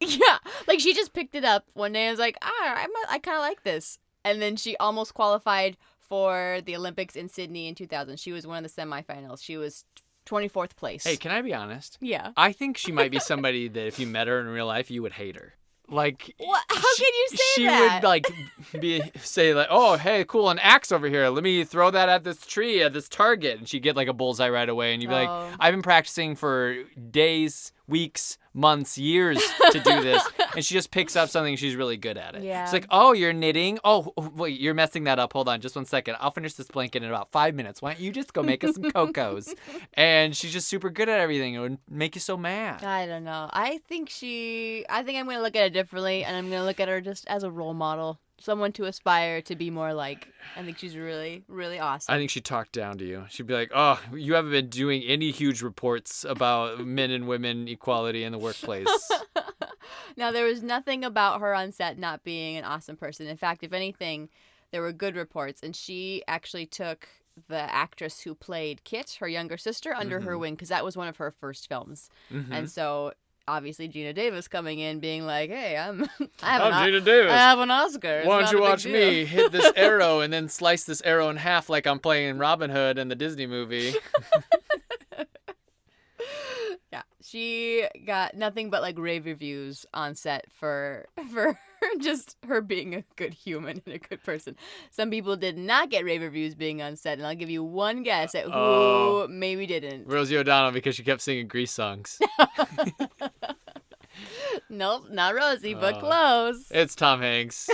yeah, like she just picked it up one day and was like, I kind of like this. And then she almost qualified for the Olympics in Sydney in 2000. She was one of the semifinals. She was 24th place. Hey, can I be honest? Yeah. I think she might be somebody that if you met her in real life, you would hate her. Like, what? How can you say she that? would like say like, oh, hey, cool, an axe over here. Let me throw that at this tree, at this target, and she'd get like a bullseye right away. And you'd be like, I've been practicing for days, weeks, months, years to do this, and she just picks up something. She's really good at it. Yeah. It's like, oh, you're knitting. Oh, wait, you're messing that up. Hold on, just 1 second. I'll finish this blanket in about 5 minutes. Why don't you just go make us some cocos? And she's just super good at everything. It would make you so mad. I don't know. I think I'm going to look at it differently, and I'm going to look at her just as a role model. Someone to aspire to be more like. I think she's really, really awesome. I think she'd talk down to you. She'd be like, oh, you haven't been doing any huge reports about men and women equality in the workplace. Now, there was nothing about her on set not being an awesome person. In fact, if anything, there were good reports. And she actually took the actress who played Kit, her younger sister, under her wing because that was one of her first films. And so... obviously, Geena Davis coming in being like, hey, I'm Geena Davis. I have an Oscar. It's Why don't not you a big watch deal." me hit this arrow and then slice this arrow in half like I'm playing Robin Hood in the Disney movie? Yeah, she got nothing but like rave reviews on set for just her being a good human and a good person. Some people did not get rave reviews being on set, and I'll give you one guess at who maybe didn't. Rosie O'Donnell, because she kept singing Grease songs. Nope, not Rosie, but close. It's Tom Hanks.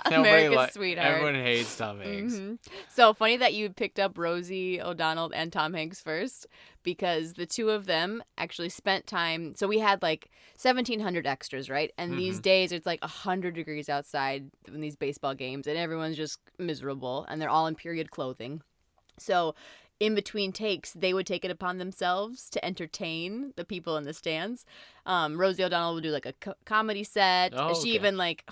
America's sweetheart. Everyone hates Tom Hanks. Mm-hmm. So funny that you picked up Rosie O'Donnell and Tom Hanks first, because the two of them actually spent time. So we had like 1,700 extras, right? And these days it's like 100 degrees outside in these baseball games, and everyone's just miserable, and they're all in period clothing. So in between takes, they would take it upon themselves to entertain the people in the stands. Rosie O'Donnell would do like a comedy set. Oh, She okay. even like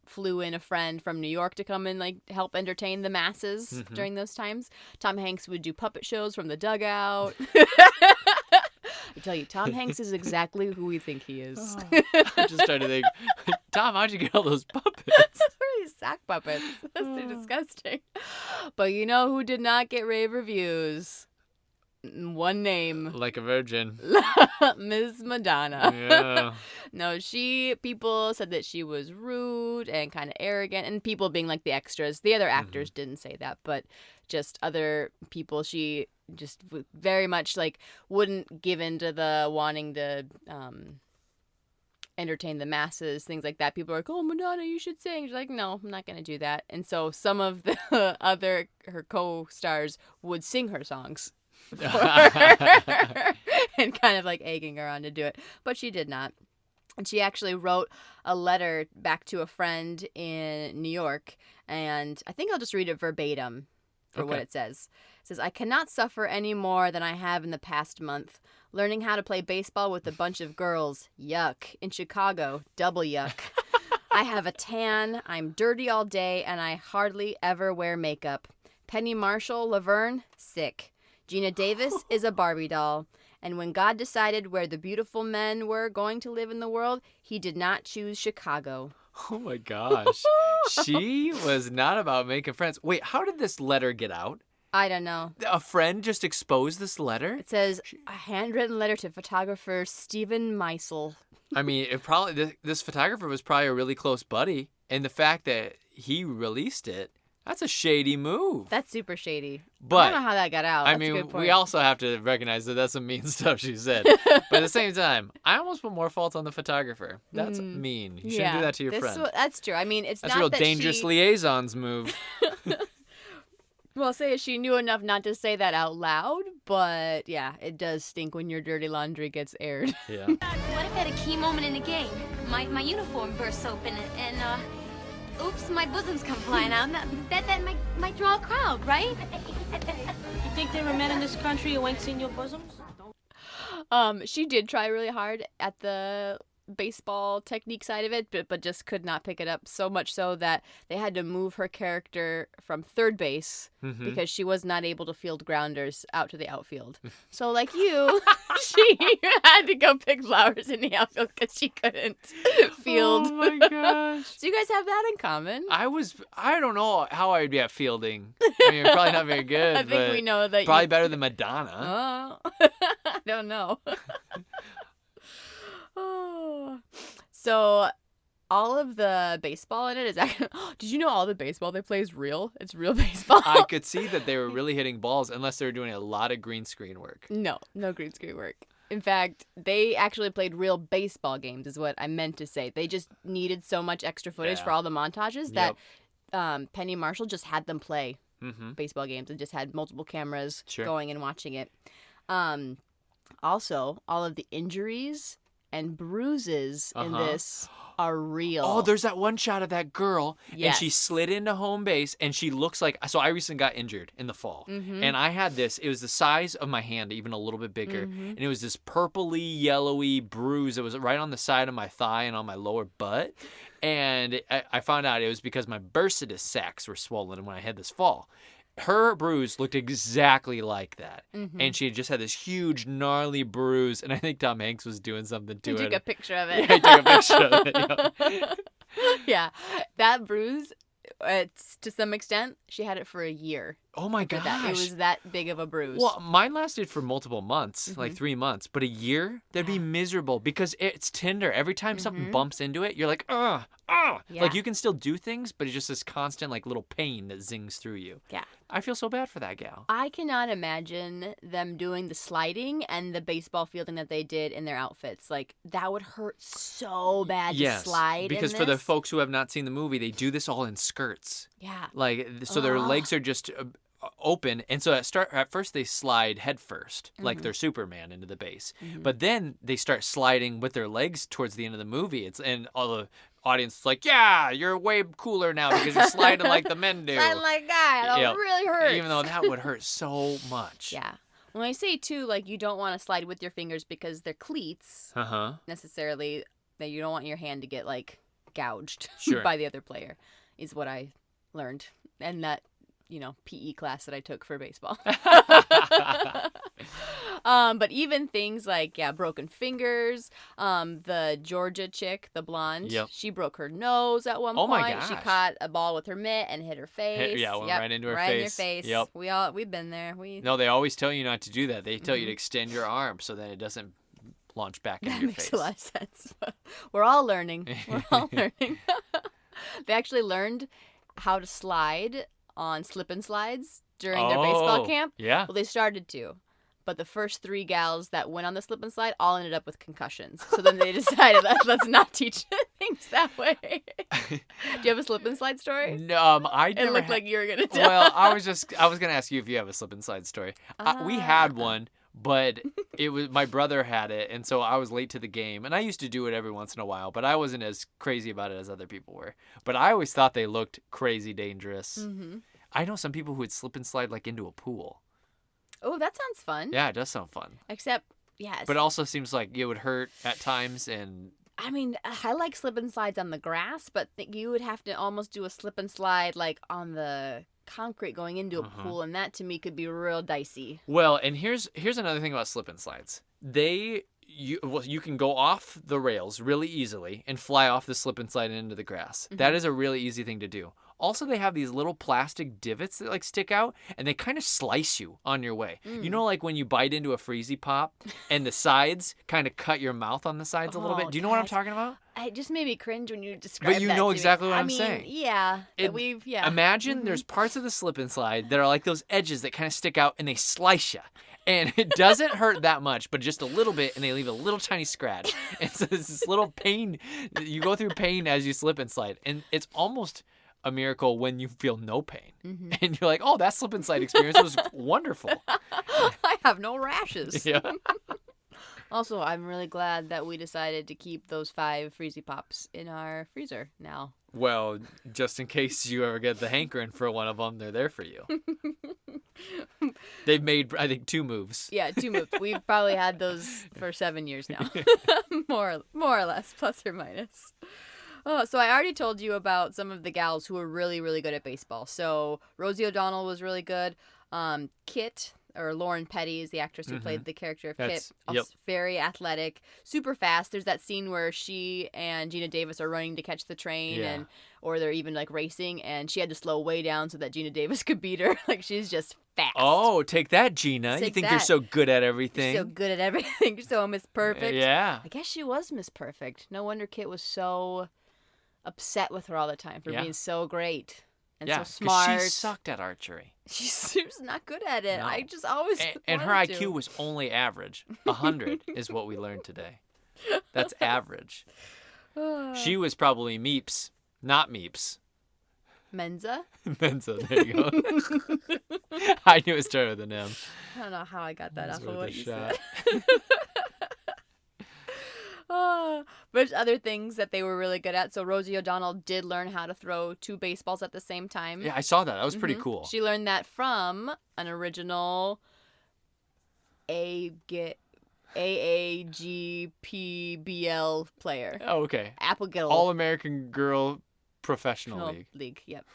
flew in a friend from New York to come and like help entertain the masses during those times. Tom Hanks would do puppet shows from the dugout. I tell you, Tom Hanks is exactly who we think he is. I'm just trying to think, Tom, how'd you get all those puppets? Really sock puppets. That's so disgusting. But you know who did not get rave reviews? One name. Like a virgin. Ms. Madonna. Yeah. No, people said that she was rude and kind of arrogant, and people being like the extras. The other actors didn't say that, but just other people, she just very much like wouldn't give in to the wanting to entertain the masses, things like that. People are like, oh, Madonna, you should sing. She's like, no, I'm not going to do that. And so some of the her co-stars would sing her songs for her and kind of like egging her on to do it. But she did not. And she actually wrote a letter back to a friend in New York, and I think I'll just read it verbatim for what it says. It says, "I cannot suffer any more than I have in the past month. Learning how to play baseball with a bunch of girls. Yuck. In Chicago, double yuck. I have a tan, I'm dirty all day, and I hardly ever wear makeup. Penny Marshall, Laverne, sick. Geena Davis is a Barbie doll. And when God decided where the beautiful men were going to live in the world, he did not choose Chicago." Oh my gosh. She was not about making friends. Wait, how did this letter get out? I don't know. A friend just exposed this letter? It says, a handwritten letter to photographer Stephen Meisel. I mean, this photographer was probably a really close buddy, and the fact that he released it, that's a shady move. That's super shady. But I don't know how that got out. I That's a mean, good point. we also have to recognize that that's some mean stuff she said. But at the same time, I almost put more fault on the photographer. That's mean. You shouldn't do that to your friend. That's true. I mean, it's That's not a real that dangerous liaisons move. Well, say she knew enough not to say that out loud, but yeah, it does stink when your dirty laundry gets aired. Yeah. What if at a key moment in the game, my uniform bursts open and oops, my bosoms come flying out. That might draw a crowd, right? You think there are men in this country who ain't seen your bosoms? She did try really hard at the baseball technique side of it, but just could not pick it up, so much so that they had to move her character from third base because she was not able to field grounders out to the outfield. So like you, she had to go pick flowers in the outfield because she couldn't field. Oh my gosh. So you guys have that in common. I don't know how I would be at fielding. I mean, probably not very good. I think but we know that probably better than Madonna. Oh, I don't know. Oh. So all of the baseball in it is actually... Did you know all the baseball they play is real? It's real baseball. I could see that they were really hitting balls unless they were doing a lot of green screen work. No green screen work. In fact, they actually played real baseball games is what I meant to say. They just needed so much extra footage for all the montages that Penny Marshall just had them play baseball games and just had multiple cameras going and watching it. Also, all of the injuries and bruises in this are real. Oh, there's that one shot of that girl, and she Yes. slid into home base, and she looks like... So I recently got injured in the fall, and I had this... It was the size of my hand, even a little bit bigger, and it was this purpley, yellowy bruise that was right on the side of my thigh and on my lower butt, and I found out it was because my bursitis sacs were swollen when I had this fall. Her bruise looked exactly like that. And she had just had this huge, gnarly bruise. And I think Tom Hanks was doing something to He it. took a picture of it. Yeah, he took a picture of it. Yeah. Yeah, that bruise, it's, to some extent, she had it for a year. Oh my After gosh. that. It was that big of a bruise. Well, mine lasted for multiple months, like 3 months. But a year, that'd be miserable because it's tender. Every time something bumps into it, you're like, ugh. Yeah. Like you can still do things, but it's just this constant like little pain that zings through you. Yeah. I feel so bad for that gal. I cannot imagine them doing the sliding and the baseball fielding that they did in their outfits. Like, that would hurt so bad to slide because in for the this. folks who have not seen the movie, they do this all in skirts. Yeah. Like, so their legs are just open, and so at first they slide head first, like they're Superman into the base. But then they start sliding with their legs towards the end of the movie. And all the audience is like, yeah, you're way cooler now because you're sliding like the men do. Sliding like that. It really hurts. Even though that would hurt so much. Yeah. When I say, too, like, you don't want to slide with your fingers because they're cleats, necessarily, that you don't want your hand to get, like, gouged by the other player, is what I learned. And that, PE class that I took for baseball. But even things like, broken fingers, the Georgia chick, the blonde, she broke her nose at one point. My gosh. She caught a ball with her mitt and hit her face. Went right into her face. Right in your face. Yep. We've been there. No, they always tell you not to do that. They tell you to extend your arm so that it doesn't launch back into your face. That makes a lot of sense. We're all learning. They actually learned how to slide on slip and slides during their baseball camp. Yeah. Well, they started to. But the first 3 gals that went on the slip and slide all ended up with concussions. So then they decided, let's not teach things that way. Do you have a slip and slide story? No, I never. It looked like you were gonna tell. Well, I was gonna ask you if you have a slip and slide story. We had one, But it was my brother had it, and so I was late to the game. And I used to do it every once in a while, but I wasn't as crazy about it as other people were. But I always thought they looked crazy dangerous. Mm-hmm. I know some people who would slip and slide like into a pool. Oh, that sounds fun. Yeah, it does sound fun. Except, yes. But it also seems like it would hurt at times, and I mean, I like slip and slides on the grass, but you would have to almost do a slip and slide like on the concrete going into a pool, and that to me could be real dicey. well, and here's another thing about slip and slides. You can go off the rails really easily and fly off the slip and slide into the grass. That is a really easy thing to do. Also, they have these little plastic divots that like stick out, and they kind of slice you on your way. You know, like when you bite into a Freezy Pop, and the sides kind of cut your mouth on the sides a little bit. Do you know what I'm talking about? It just made me cringe when you described that. But you know to exactly me. what I'm mean, saying. Yeah, Imagine there's parts of the slip and slide that are like those edges that kind of stick out, and they slice you. And it doesn't hurt that much, but just a little bit, and they leave a little tiny scratch. And so it's this little pain. You go through pain as you slip and slide. And it's almost a miracle when you feel no pain. And you're like, oh, that slip and slide experience was wonderful. I have no rashes. Yeah. Also, I'm really glad that we decided to keep those 5 Freezy Pops in our freezer now. Well, just in case you ever get the hankering for one of them, they're there for you. They've made, I think, 2 moves. Yeah, 2 moves. We've probably had those for 7 years now. more or less, plus or minus. Oh, so I already told you about some of the gals who were really, really good at baseball. So Rosie O'Donnell was really good. Kit, or Lauren Petty, is the actress who played the character of Kit. Very athletic, super fast. There's that scene where she and Geena Davis are running to catch the train, or they're even like racing, and she had to slow way down so that Geena Davis could beat her. Like, she's just fast. Oh, take that, Geena. You think you're so good at everything. You're so good at everything. You're so Miss Perfect. Yeah. I guess she was Miss Perfect. No wonder Kit was so upset with her all the time for being so great. And so smart. She sucked at archery. She was not good at it. No. I just always and her IQ was only average. 100 is what we learned today. That's average. She was probably Meeps, not Meeps. Mensa? Mensa, there you go. I knew it started with an M. I don't know how I got that off of what you shot. said. But there's other things that they were really good at. So Rosie O'Donnell did learn how to throw 2 baseballs at the same time. Yeah, I saw that. That was pretty cool. She learned that from an original AAGPBL player. Oh, okay. Applegill. All-American Girl Professional League. Yep.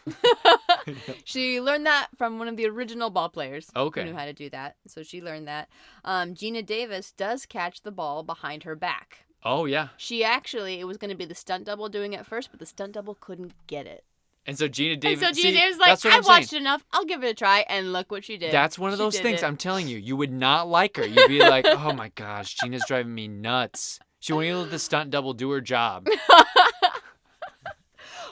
She learned that from one of the original ball players. Okay. Who knew how to do that. So she learned that. Geena Davis does catch the ball behind her back. Oh, yeah. It was going to be the stunt double doing it first, but the stunt double couldn't get it. And so Geena Davis... Davis was like, I've watched enough. I'll give it a try. And look what she did. That's one of those things. I'm telling you. You would not like her. You'd be like, oh, my gosh, Gina's driving me nuts. She won't even let the stunt double do her job.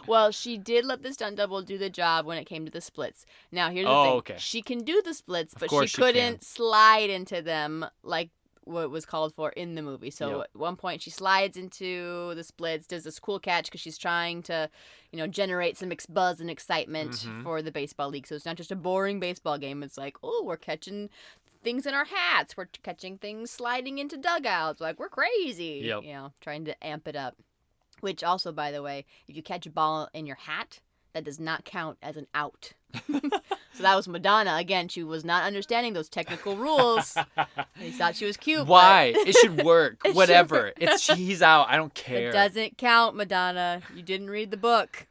Well, she did let the stunt double do the job when it came to the splits. Now, here's the thing. Okay. She can do the splits, but she couldn't slide into them like what was called for in the movie. So at one point she slides into the splits, does this cool catch because she's trying to, generate some buzz and excitement for the baseball league. So it's not just a boring baseball game. It's like, oh, we're catching things in our hats. We're catching things sliding into dugouts. Like, we're crazy. Yep. Trying to amp it up. Which also, by the way, if you catch a ball in your hat, that does not count as an out. So that was Madonna. Again, she was not understanding those technical rules. He thought she was cute. Why? It should work. Whatever. She's out. I don't care. It doesn't count, Madonna. You didn't read the book.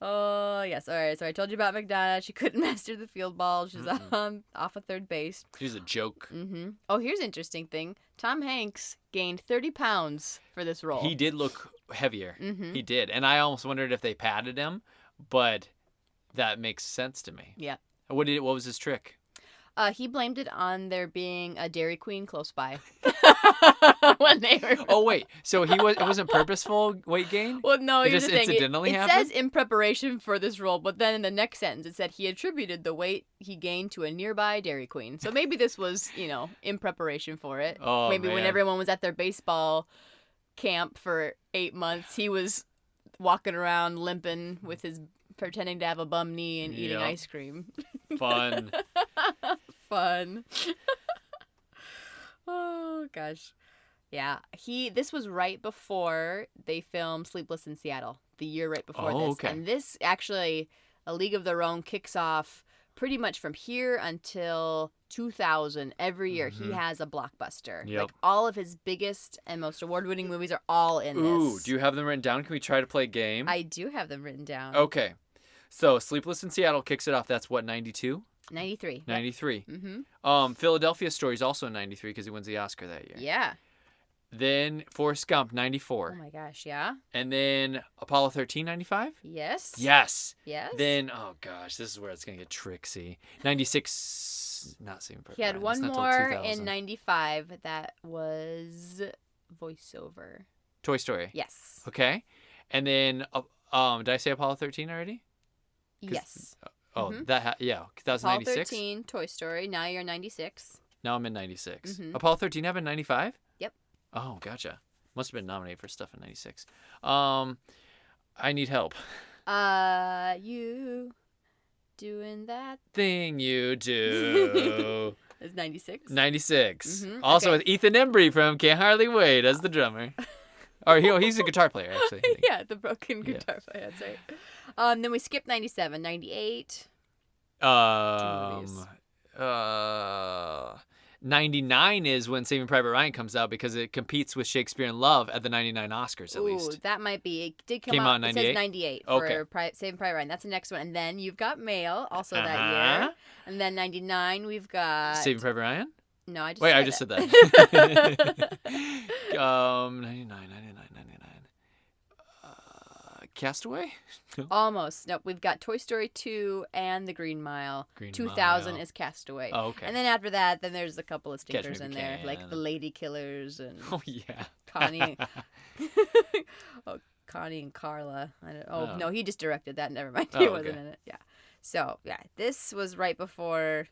Oh, yes. All right. So I told you about Madonna. She couldn't master the field ball. She's off of third base. She's a joke. Oh, here's an interesting thing. Tom Hanks gained 30 pounds for this role. He did look heavier. He did. And I almost wondered if they padded him, but that makes sense to me. Yeah. What was his trick? He blamed it on there being a Dairy Queen close by. When they were... Oh, wait. So it wasn't purposeful weight gain? Well, no, it just incidentally happened? It says in preparation for this role, but then in the next sentence it said he attributed the weight he gained to a nearby Dairy Queen. So maybe this was, in preparation for it. Oh, maybe man. when everyone was at their baseball camp for 8 months, he was walking around limping with pretending to have a bum knee and eating ice cream. Fun. fun. Oh gosh. Yeah, this was right before they filmed Sleepless in Seattle, the year right before this. Okay. And this actually, A League of Their Own kicks off pretty much from here until 2000. Every year he has a blockbuster. Yep. Like all of his biggest and most award-winning movies are all in Ooh, this. do you have them written down? Can we try to play a game? I do have them written down. Okay. So Sleepless in Seattle kicks it off. That's what, 92? 93. 93. Mm-hmm. Philadelphia Story is also 93 because he wins the Oscar that year. Yeah. Then Forrest Gump, Oh 94. my gosh, yeah. And then Apollo 13, 95? Yes. Yes. Yes. Then, oh gosh, this is where it's going to get tricksy. 96, not Saving Private He had Ryan. one That's not till more 2000. in 95 that was voiceover. Toy Story. Yes. Okay. And then, did I say Apollo 13 already? Yes. Oh, Mhm. yeah, that was Apollo 96. 13, Toy Story. Now you're 96. Now I'm in 96. Mhm. Apollo 13 happened in 95? Yep. Oh, gotcha. Must have been nominated for stuff in 96. I need help. You doing that? Thing you do. It's 96. 96. Mhm, Also okay. with Ethan Embry from Can't Hardly Wait as the drummer. Or he's a guitar player, actually. I think. Yeah, the broken guitar player. That's right. Then we skipped 97, 98. movies. 99 is when Saving Private Ryan comes out because it competes with Shakespeare in Love at the 99 Oscars, at Ooh, least. that might be. It did Came come out in out. It 98? says 98 Okay. for Saving Private Ryan. That's the next one. And then you've got Mail, also that Uh-huh. year. And then 99, we've got. Saving Private Ryan? No, I just Wait, said I just it. said that. 99. Castaway? No. Almost. Nope. We've got Toy Story 2 and The Green Mile. Green 2000 Mile. is Castaway. Oh, okay. And then after that, then there's a couple of Catch Me stinkers If in You there, Can. like The Lady Killers and Oh, yeah. Connie. Connie and Carla. Oh. No, he just directed that. Never mind. Oh, He wasn't okay. in it. Yeah. So, yeah, this was right before.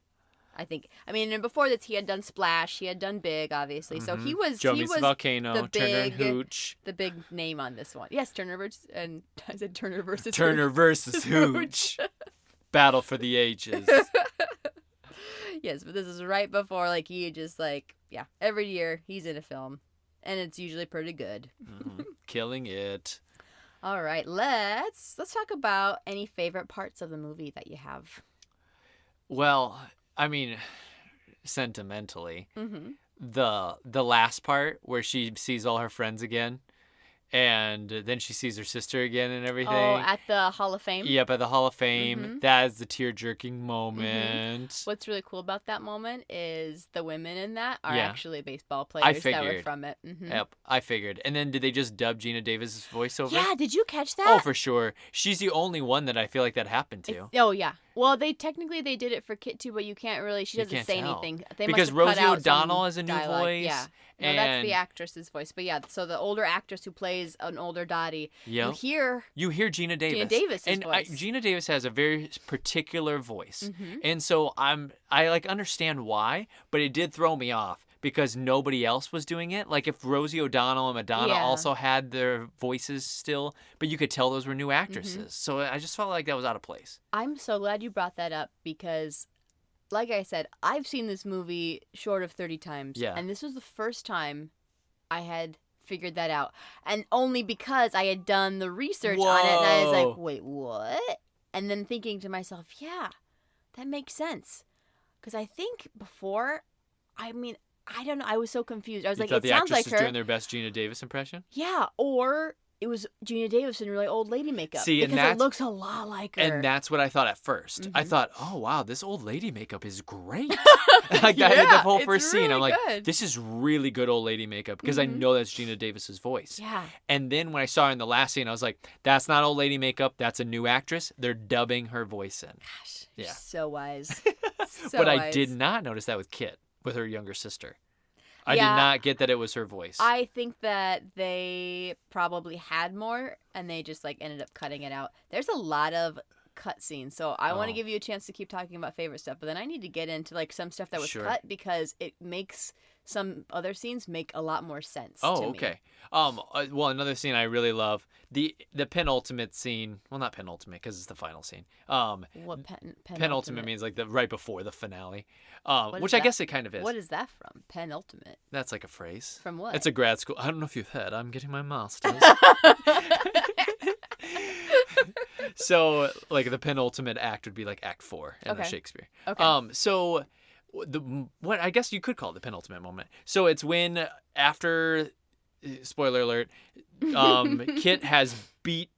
And before this, he had done Splash. He had done Big, obviously. So he was. Joe he Meets was the Volcano, the Turner and big- Hooch. the big name on this one. Yes, Turner versus and I said Turner versus Turner Hooch. versus Hooch. Battle for the ages. Yes, but this is right before he just every year he's in a film, and it's usually pretty good. Killing it. All right, let's talk about any favorite parts of the movie that you have. Well, I mean, sentimentally, Mm-hmm. the last part where she sees all her friends again, and then she sees her sister again and everything. Oh, at the Hall of Fame. Yep, at the Hall of Fame. Mhm. That is the tear-jerking moment. What's really cool about that moment is the women in that are Yeah. actually baseball players that were figured. from it. Mm-hmm. Yep, I figured. And then did they just dub Geena Davis' voiceover? Yeah, did you catch that? Oh, for sure. She's the only one that I feel like that happened to. Oh yeah. Well, they did it for Kit too, but you can't really. She You doesn't can't say tell. anything. They Because must have Rosie cut out O'Donnell some has a new dialogue. voice, Yeah. No, that's and- the actress's voice. But yeah, so the older actress who plays an older Dottie, Yep. you hear Gina Davis. Gina Davis's and voice. Gina Davis has a very particular voice, Mhm. and so I understand why, but it did throw me off because nobody else was doing it. Like if Rosie O'Donnell and Madonna Yeah. also had their voices still, but you could tell those were new Mm-hmm. actresses. So I just felt like that was out of place. I'm so glad you brought that up because, like I said, I've seen this movie short of 30 times. Yeah. And this was the first time I had figured that out. And only because I had done the research on it. And I was Whoa. like, wait, what? And then thinking to myself, yeah, that makes sense. Because I think before, I don't know. I was so confused. I was You like, thought it the sounds actress like was her. doing their best Gina Davis impression? Yeah. Or it was Geena Davis in really old lady makeup. See, and because it that's- looks a lot like her. And that's what I thought at 1st. I Mhm. thought, oh wow, this old lady makeup is great. Like Yeah, the whole it's first scene, I'm really like, good. this is really good old lady makeup because I Mhm. know that's Gina Davis's voice. Yeah. And then when I saw her in the last scene, I was like, that's not old lady makeup. That's a new actress. They're dubbing her voice in. Gosh, Yeah. you're so wise. So but I wise. did not notice that with Kit, with her younger sister. I Yeah. did not get that it was her voice. I think that they probably had more and they just ended up cutting it out. There's a lot of cut scenes, so I want to Oh. give you a chance to keep talking about favorite stuff, but then I need to get into some stuff that was Sure. cut because it makes some other scenes make a lot more sense. Oh, to me. okay. Well, another scene I really love, the penultimate scene. Well, not penultimate because it's the final scene. What Penultimate means like the right before the finale, What which is I that? guess it kind of is. What is that from? Penultimate. That's like a phrase. From what? It's a grad school. I don't know if you've heard. I'm getting my master's. So, like, the penultimate act would be like Act 4 in the Shakespeare. Okay. So what I guess you could call it the penultimate moment. So it's when after, spoiler alert, Kit has beat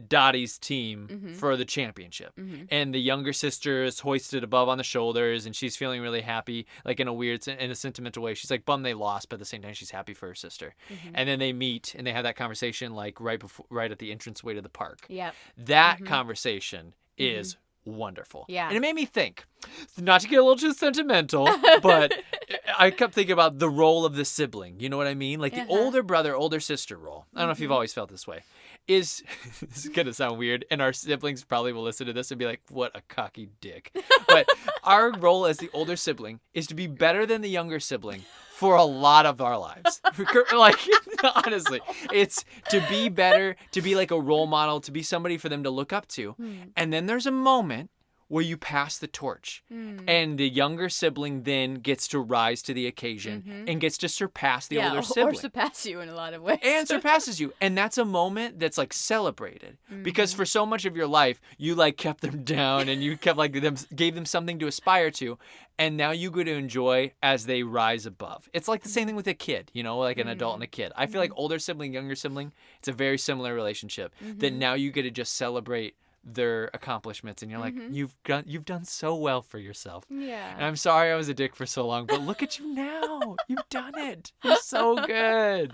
Dottie's team for the championship, and the younger sister is hoisted above on the shoulders, and she's feeling really happy, like in a sentimental way. She's like bummed they lost, but at the same time she's happy for her sister. And then they meet and they have that conversation like right at the entranceway to the park. Yeah. That conversation is wonderful. Yeah. And it made me think, not to get a little too sentimental, but I kept thinking about the role of the sibling. You know what I mean? Like the older brother, older sister role. I don't know if you've always felt this way. This is going to sound weird, and our siblings probably will listen to this and be like, what a cocky dick. But our role as the older sibling is to be better than the younger sibling for a lot of our lives. Like, honestly, it's to be better, to be like a role model, to be somebody for them to look up to. And then there's a moment where you pass the torch, and the younger sibling then gets to rise to the occasion and gets to surpass the older sibling. Or surpass you in a lot of ways. And surpasses you. And that's a moment that's like celebrated, because for so much of your life, you like kept them down and you kept like gave them something to aspire to. And now you get to enjoy as they rise above. It's like the same thing with a kid, you know, like an adult and a kid. I feel like older sibling, younger sibling, it's a very similar relationship that now you get to just celebrate their accomplishments, and you're like, you've done so well for yourself. Yeah. And I'm sorry I was a dick for so long, but look at you now. You've done it. You're so good.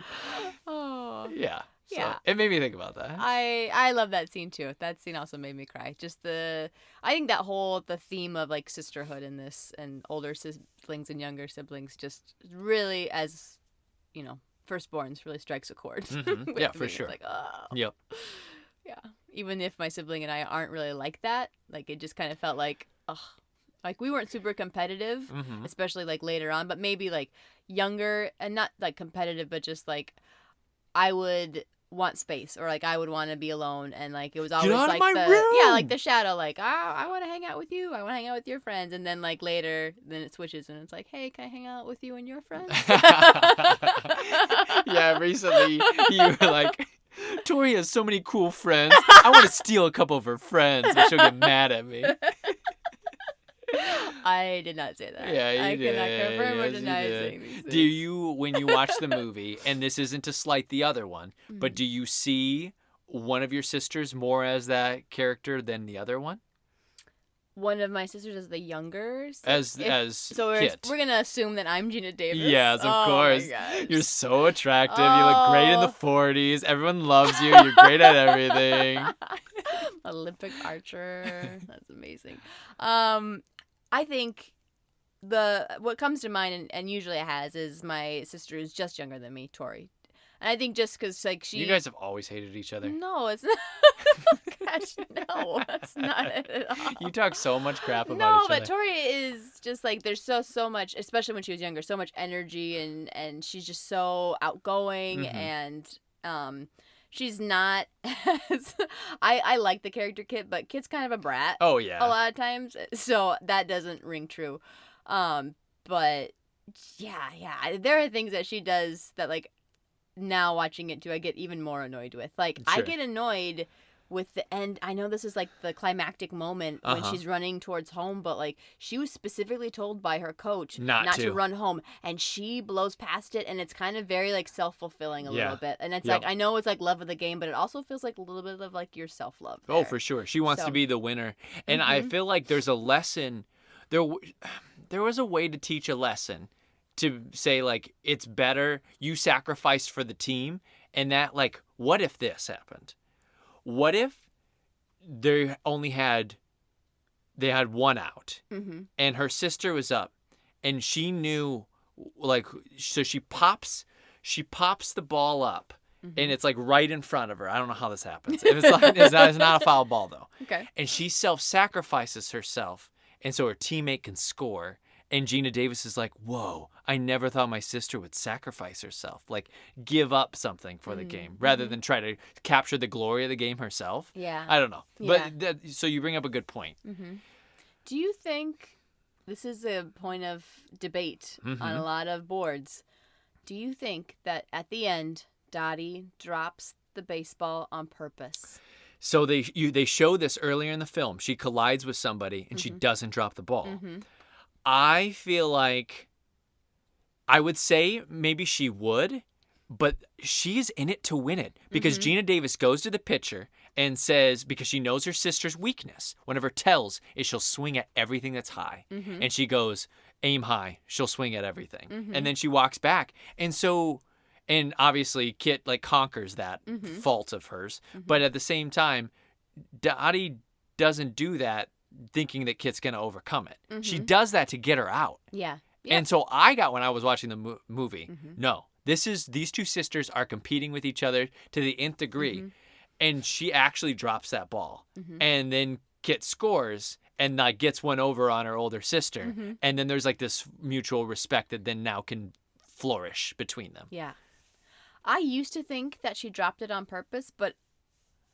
Oh. Yeah. So Yeah. it made me think about that. I love that scene too. That scene also made me cry. Just I think the theme of like sisterhood in this, and older siblings and younger siblings, just really, as you know, firstborns, really strikes a chord. Yeah, for me. sure. It's like, oh. Yep. Yeah. Even if my sibling and I aren't really like that, like it just kind of felt like, ugh. Like we weren't super competitive, especially like later on, but maybe like younger, and not like competitive, but just like I would want space, or like I would want to be alone, and like it was always out of like my the room! yeah, like the shadow, like I want to hang out with you, I want to hang out with your friends, and then like later, then it switches and it's like, hey, can I hang out with you and your friends? Yeah, recently you were like, Tori has so many cool friends. I want to steal a couple of her friends, but she'll get mad at me. I did not say that. Yeah, you I did. cannot confirm or Yes, you deny did. saying these things. Do you, when you watch the movie, and this isn't to slight the other one, but do you see one of your sisters more as that character than the other one? One of my sisters is the younger. So Kit. We're gonna assume that I'm Geena Davis. Yes, of course. My gosh. You're so attractive. You look great in the 40s. Everyone loves you. You're great at everything. Olympic archer. That's amazing. I think what comes to mind, and usually it has, is my sister is just younger than me, Tori. And I think just because like she. You guys have always hated each other. No, it's not. Gosh, no, that's not it at all. You talk so much crap about No, each other. but Tori is just like, there's so much, especially when she was younger, so much energy, and she's just so outgoing, and she's not as I like the character Kit, but Kit's kind of a brat. Oh yeah. A lot of times, so that doesn't ring true. But yeah, there are things that she does that like now watching it too, I get even more annoyed with. Like I Sure. get annoyed with the end. I know this is like the climactic moment when she's running towards home, but like she was specifically told by her coach not to run home, and she blows past it, and it's kind of very like self-fulfilling a little bit. And it's like, I know it's like love of the game, but it also feels like a little bit of like your self-love there. Oh, for sure. She wants to be the winner. And I feel like there's a lesson. There was a way to teach a lesson to say, like, it's better you sacrificed for the team, and that, like, what if this happened? What if they had one out, and her sister was up, and she knew, like, so she pops the ball up, and it's like right in front of her. I don't know how this happens. It's not a foul ball though. Okay. And she self-sacrifices herself, and so her teammate can score, And Geena Davis is like, whoa, I never thought my sister would sacrifice herself, like give up something for the game rather than try to capture the glory of the game herself. Yeah. I don't know. Yeah. But so you bring up a good point. Do you think this is a point of debate on a lot of boards? Do you think that at the end, Dottie drops the baseball on purpose? So they show this earlier in the film. She collides with somebody and she doesn't drop the ball. I feel like I would say maybe she would, but she's in it to win it because Geena Davis goes to the pitcher and says, because she knows her sister's weakness, one of her tells is she'll swing at everything that's high. And she goes, aim high, she'll swing at everything. And then she walks back. And obviously Kit like conquers that fault of hers. But at the same time, Dottie doesn't do that thinking that Kit's going to overcome it. She does that to get her out. Yeah. And so I got when I was watching the movie, no, these two sisters are competing with each other to the nth degree. And she actually drops that ball. And then Kit scores and like gets one over on her older sister. And then there's like this mutual respect that then now can flourish between them. Yeah. I used to think that she dropped it on purpose, but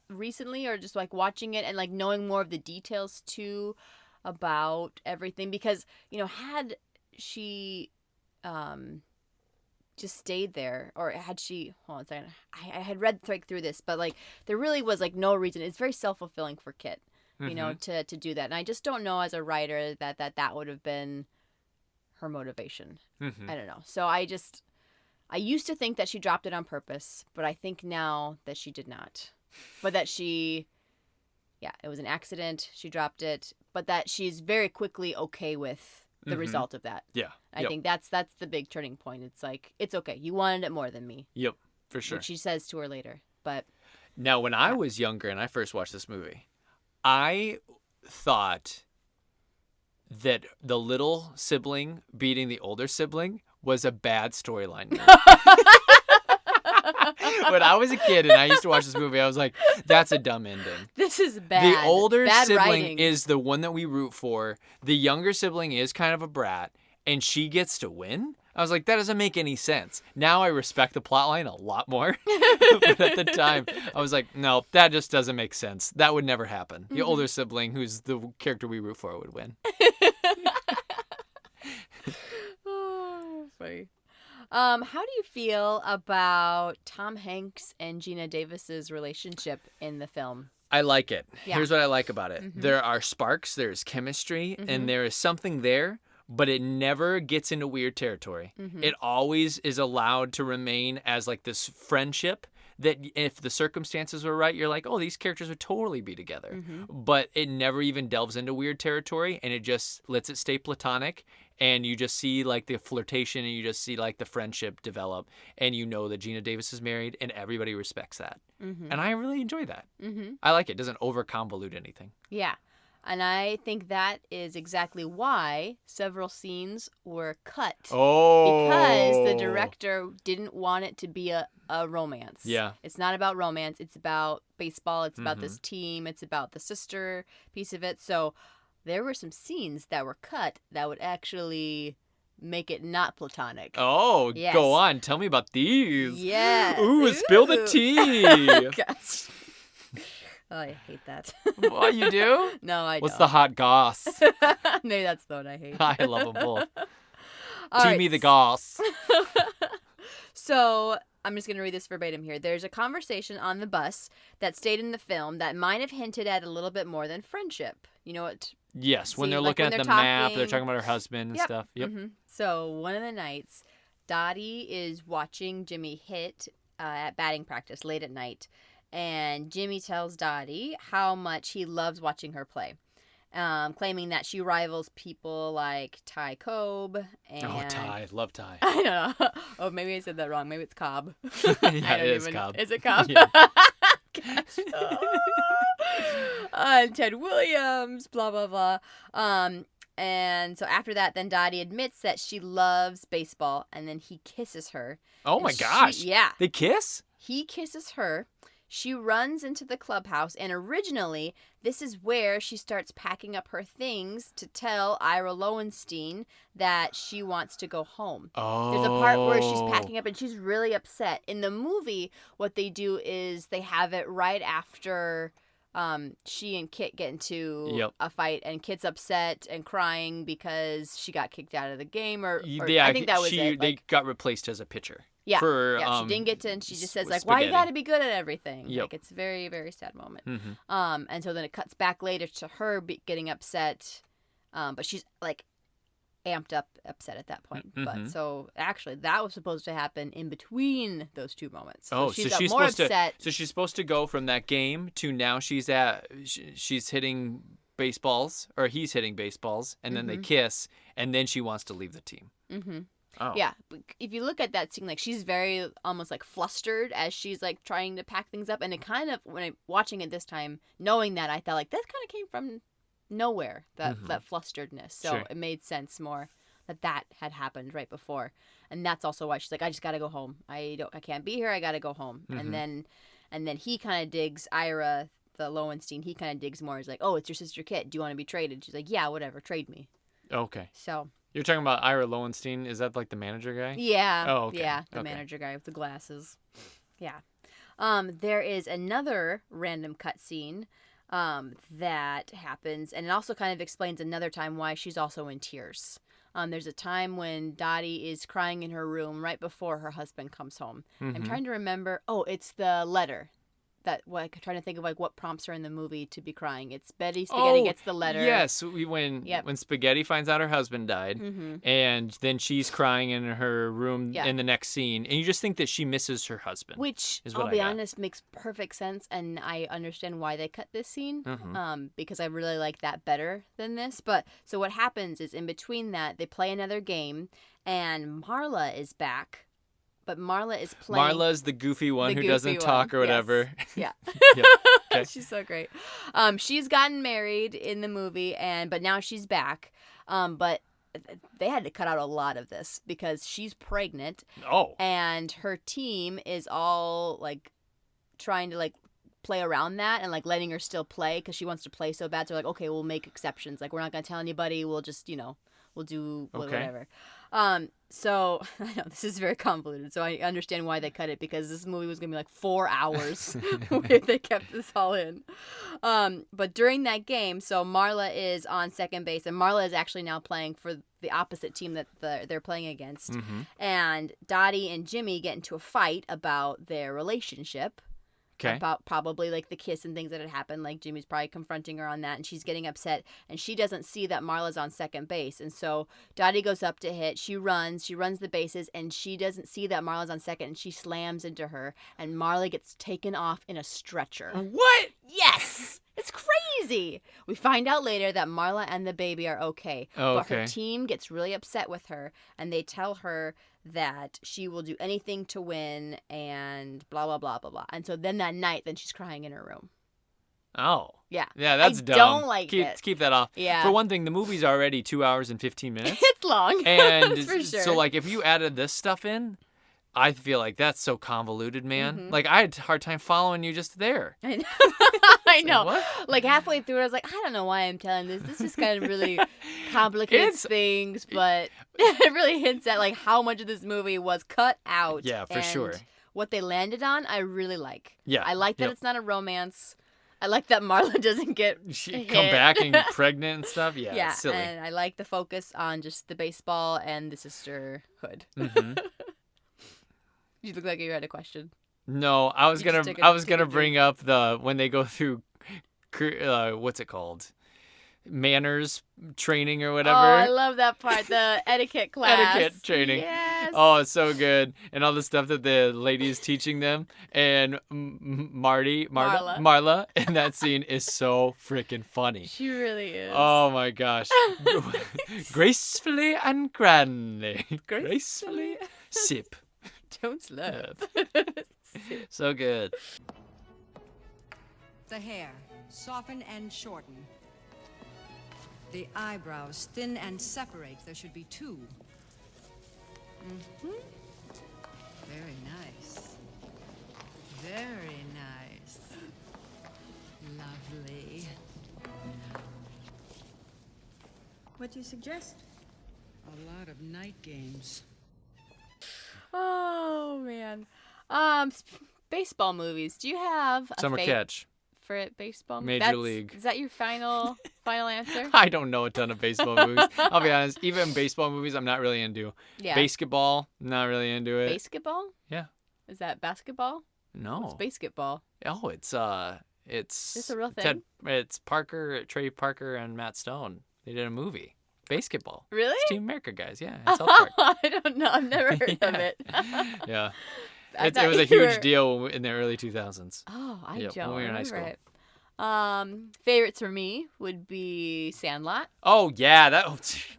recently, or just like watching it and like knowing more of the details too about everything, because had she just stayed there, or had she hold on a second, I had read through this, but like there really was like no reason. It's very self-fulfilling for Kit to do that, and I just don't know as a writer that would have been her motivation. I don't know. So I used to think that she dropped it on purpose, but I think now that she did not. But that it was an accident. She dropped it, but that she's very quickly okay with the result of that. Yeah. I think that's the big turning point. It's like, it's okay. You wanted it more than me. Yep, for sure. Which she says to her later. But now, when I was younger and I first watched this movie, I thought that the little sibling beating the older sibling was a bad storyline. When I was a kid and I used to watch this movie, I was like, that's a dumb ending. This is bad. The older sibling writing. is the one that we root for. The younger sibling is kind of a brat, and she gets to win? I was like, that doesn't make any sense. Now I respect the plotline a lot more. But at the time, I was like, no, that just doesn't make sense. That would never happen. The older sibling, who's the character we root for, would win. Oh, funny. How do you feel about Tom Hanks and Geena Davis's relationship in the film? I like it. Yeah. Here's what I like about it. There are sparks, there's chemistry, and there is something there, but it never gets into weird territory. It always is allowed to remain as like this friendship that if the circumstances were right, you're like, oh, these characters would totally be together. But it never even delves into weird territory, and it just lets it stay platonic. And you just see like the flirtation, and you just see like the friendship develop, and you know that Geena Davis is married, and everybody respects that. And I really enjoy that. I like it. It doesn't over convolute anything. Yeah. And I think that is exactly why several scenes were cut. Oh. Because the director didn't want it to be a romance. Yeah. It's not about romance. It's about baseball. It's about this team. It's about the sister piece of it. So there were some scenes that were cut that would actually make it not platonic. Oh, Yes. Go on. Tell me about these. Yes. Ooh, spill the tea. Gosh. Oh, I hate that. What, you do? No, I don't. What's the hot goss? Maybe that's the one I hate. I love them both. All Team right. me the goss. So I'm just going to read this verbatim here. There's a conversation on the bus that stayed in the film that might have hinted at a little bit more than friendship. You know what? Yes, when See, they're like looking when at they're the map, talking. they're talking about her husband and stuff. Yep. So one of the nights, Dottie is watching Jimmy hit at batting practice late at night. And Jimmy tells Dottie how much he loves watching her play, claiming that she rivals people like Ty Cobb. And Oh, Ty. Love Ty. I don't know. Oh, maybe I said that wrong. Maybe it's Cobb. Yeah, it is Cobb. Is it Cobb? Yeah. Gosh. And Ted Williams, blah, blah, blah. And so after that, then Dottie admits that she loves baseball, and then he kisses her. Oh, And my gosh. Yeah. They kiss? He kisses her. She runs into the clubhouse, and originally, this is where she starts packing up her things to tell Ira Lowenstein that she wants to go home. Oh. There's a part where she's packing up, and she's really upset. In the movie, what they do is they have it right after she and Kit get into a fight, and Kit's upset and crying because she got kicked out of the game, or I think that was it. They got replaced as a pitcher. Yeah, for, she didn't get to, and she just says, like, spaghetti. why you gotta be good at everything? Yep. Like, it's a very, very sad moment. Mm-hmm. And so then it cuts back later to her getting upset, but she's, like, amped up upset at that point. Mm-hmm. But so, actually, that was supposed to happen in between those two moments. So So she's more upset. So she's supposed to go from that game to now she's hitting baseballs, or he's hitting baseballs, and then they kiss, and then she wants to leave the team. Mm-hmm. Oh. Yeah, if you look at that scene, like, she's very almost like flustered as she's like trying to pack things up, and it kind of, when I'm watching it this time, knowing that, I thought like that kind of came from nowhere, that flusteredness. So it made sense more that had happened right before, and that's also why she's like, I just gotta go home. I can't be here. I gotta go home. And then he kind of digs Ira, the Lowenstein. He kind of digs more. He's like, oh, it's your sister Kit. Do you want to be traded? She's like, yeah, whatever, trade me. Okay. So. You're talking about Ira Lowenstein. Is that like the manager guy? Yeah. Oh, okay. Yeah, the manager guy with the glasses. Yeah. There is another random cutscene that happens, and it also kind of explains another time why she's also in tears. There's a time when Dottie is crying in her room right before her husband comes home. I'm trying to remember. Oh, it's the letter. I'm trying to think of like what prompts her in the movie to be crying. It's Betty Spaghetti gets the letter. Yes, when Spaghetti finds out her husband died, and then she's crying in her room in the next scene, and you just think that she misses her husband. Which, is what I'll be honest, makes perfect sense, and I understand why they cut this scene, because I really like that better than this. But so what happens is in between that, they play another game, and Marla is back. But Marla is playing. Marla's the goofy one who doesn't talk or whatever. Yes. Yeah. Okay. She's so great. She's gotten married in the movie, but now she's back. But they had to cut out a lot of this because she's pregnant. Oh. And her team is all like trying to like play around that and like letting her still play because she wants to play so bad. So like, okay, we'll make exceptions. Like, we're not gonna tell anybody. We'll just, we'll do whatever. So I know this is very convoluted, so I understand why they cut it, because this movie was gonna be like 4 hours if they kept this all in. But during that game, so Marla is on second base, and Marla is actually now playing for the opposite team that they're playing against. And Dottie and Jimmy get into a fight about their relationship. Okay. About probably like the kiss and things that had happened. Like, Jimmy's probably confronting her on that, and she's getting upset, and she doesn't see that Marla's on second base. And so Dottie goes up to hit. She runs the bases, and she doesn't see that Marla's on second, and she slams into her, and Marla gets taken off in a stretcher. What? Yes! It's crazy. We find out later that Marla and the baby are okay. Oh, but her team gets really upset with her, and they tell her that she will do anything to win and blah, blah, blah, blah, blah. And so then that night, then she's crying in her room. Oh. Yeah. Yeah, that's dumb. I don't like it. Keep that off. Yeah. For one thing, the movie's already 2 hours and 15 minutes. It's long. And for sure. So, like, if you added this stuff in, I feel like that's so convoluted, man. Like, I had a hard time following you just there. I know. I know. What? Like, halfway through, I was like, I don't know why I'm telling this. This just kind of really complicates things, but it really hints at, like, how much of this movie was cut out. Yeah, for sure. What they landed on, I really like. Yeah. I like that it's not a romance. I like that Marla doesn't get come back and pregnant and stuff. Yeah, yeah, it's silly. And I like the focus on just the baseball and the sisterhood. You look like you had a question. No, I was gonna bring up when they go through, what's it called, manners training or whatever. Oh, I love that part. The etiquette class. Etiquette training. Yes. Oh, it's so good, and all the stuff that the lady is teaching them, and Marla in that scene is so freaking funny. She really is. Oh my gosh. Gracefully and grandly. Gracefully. Sip. Don't slurp. So good. The hair, soften and shorten. The eyebrows, thin and separate. There should be 2. Very nice. Very nice. What do you suggest? A lot of night games. Oh man. Baseball movies. Do you have a Summer Catch. for baseball? Major League. Is that your final answer? I don't know a ton of baseball movies. I'll be honest. Even baseball movies, I'm not really into. Yeah. Basketball, not really into it. Basketball? Yeah. Is that basketball? No. What's basketball? Oh, it's Is this a real thing? It's Trey Parker and Matt Stone. They did a movie. Basketball. Really? It's Team America guys. Yeah. In South Park. I don't know. I've never heard of it. Yeah. I It thought was a you huge were- deal in the early 2000s. Oh, I Yep, don't when we were in high remember school. it. Favorites for me would be Sandlot. Oh yeah,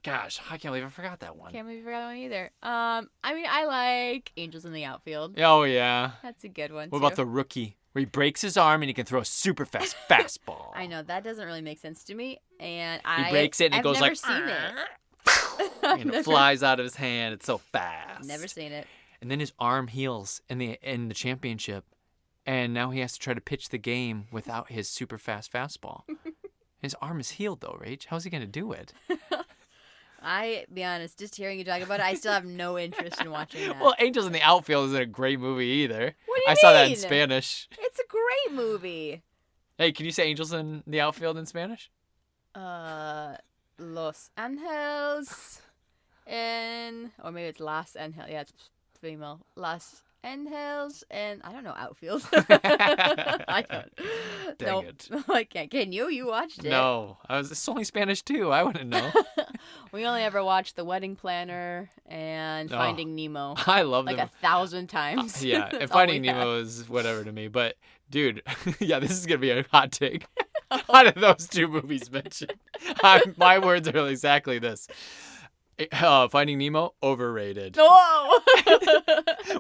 gosh, I can't believe I forgot that one. Can't believe you forgot that one either. I mean, I like Angels in the Outfield. Oh yeah. That's a good one. What too. about The Rookie, where he breaks his arm and he can throw a super fast fastball? I know that doesn't really make sense to me, and He breaks it and I've it goes never like. seen it. And it flies out of his hand. It's so fast. Never seen it. And then his arm heals in the championship, and now he has to try to pitch the game without his super fast fastball. His arm is healed though, Rach. How's he gonna do it? Be honest, just hearing you talk about it, I still have no interest in watching that. Well, Angels in the Outfield isn't a great movie either. What do you I saw that in mean? Spanish. It's a great movie. Hey, can you say Angels in the Outfield in Spanish? Los Angeles, or maybe it's Los Angeles. Yeah, it's female. Los Angeles, and I don't know outfield. I don't. Dang it. I can't. Can you? You watched it. No, it's only Spanish too. I wouldn't know. We only ever watched The Wedding Planner and Oh. Finding Nemo. I love like them. 1,000 times. Yeah, That's and all Finding we had. Nemo is whatever to me. But dude, yeah, this is gonna be a hot take. Out of those two movies mentioned, my words are exactly this: Finding Nemo, overrated. Whoa!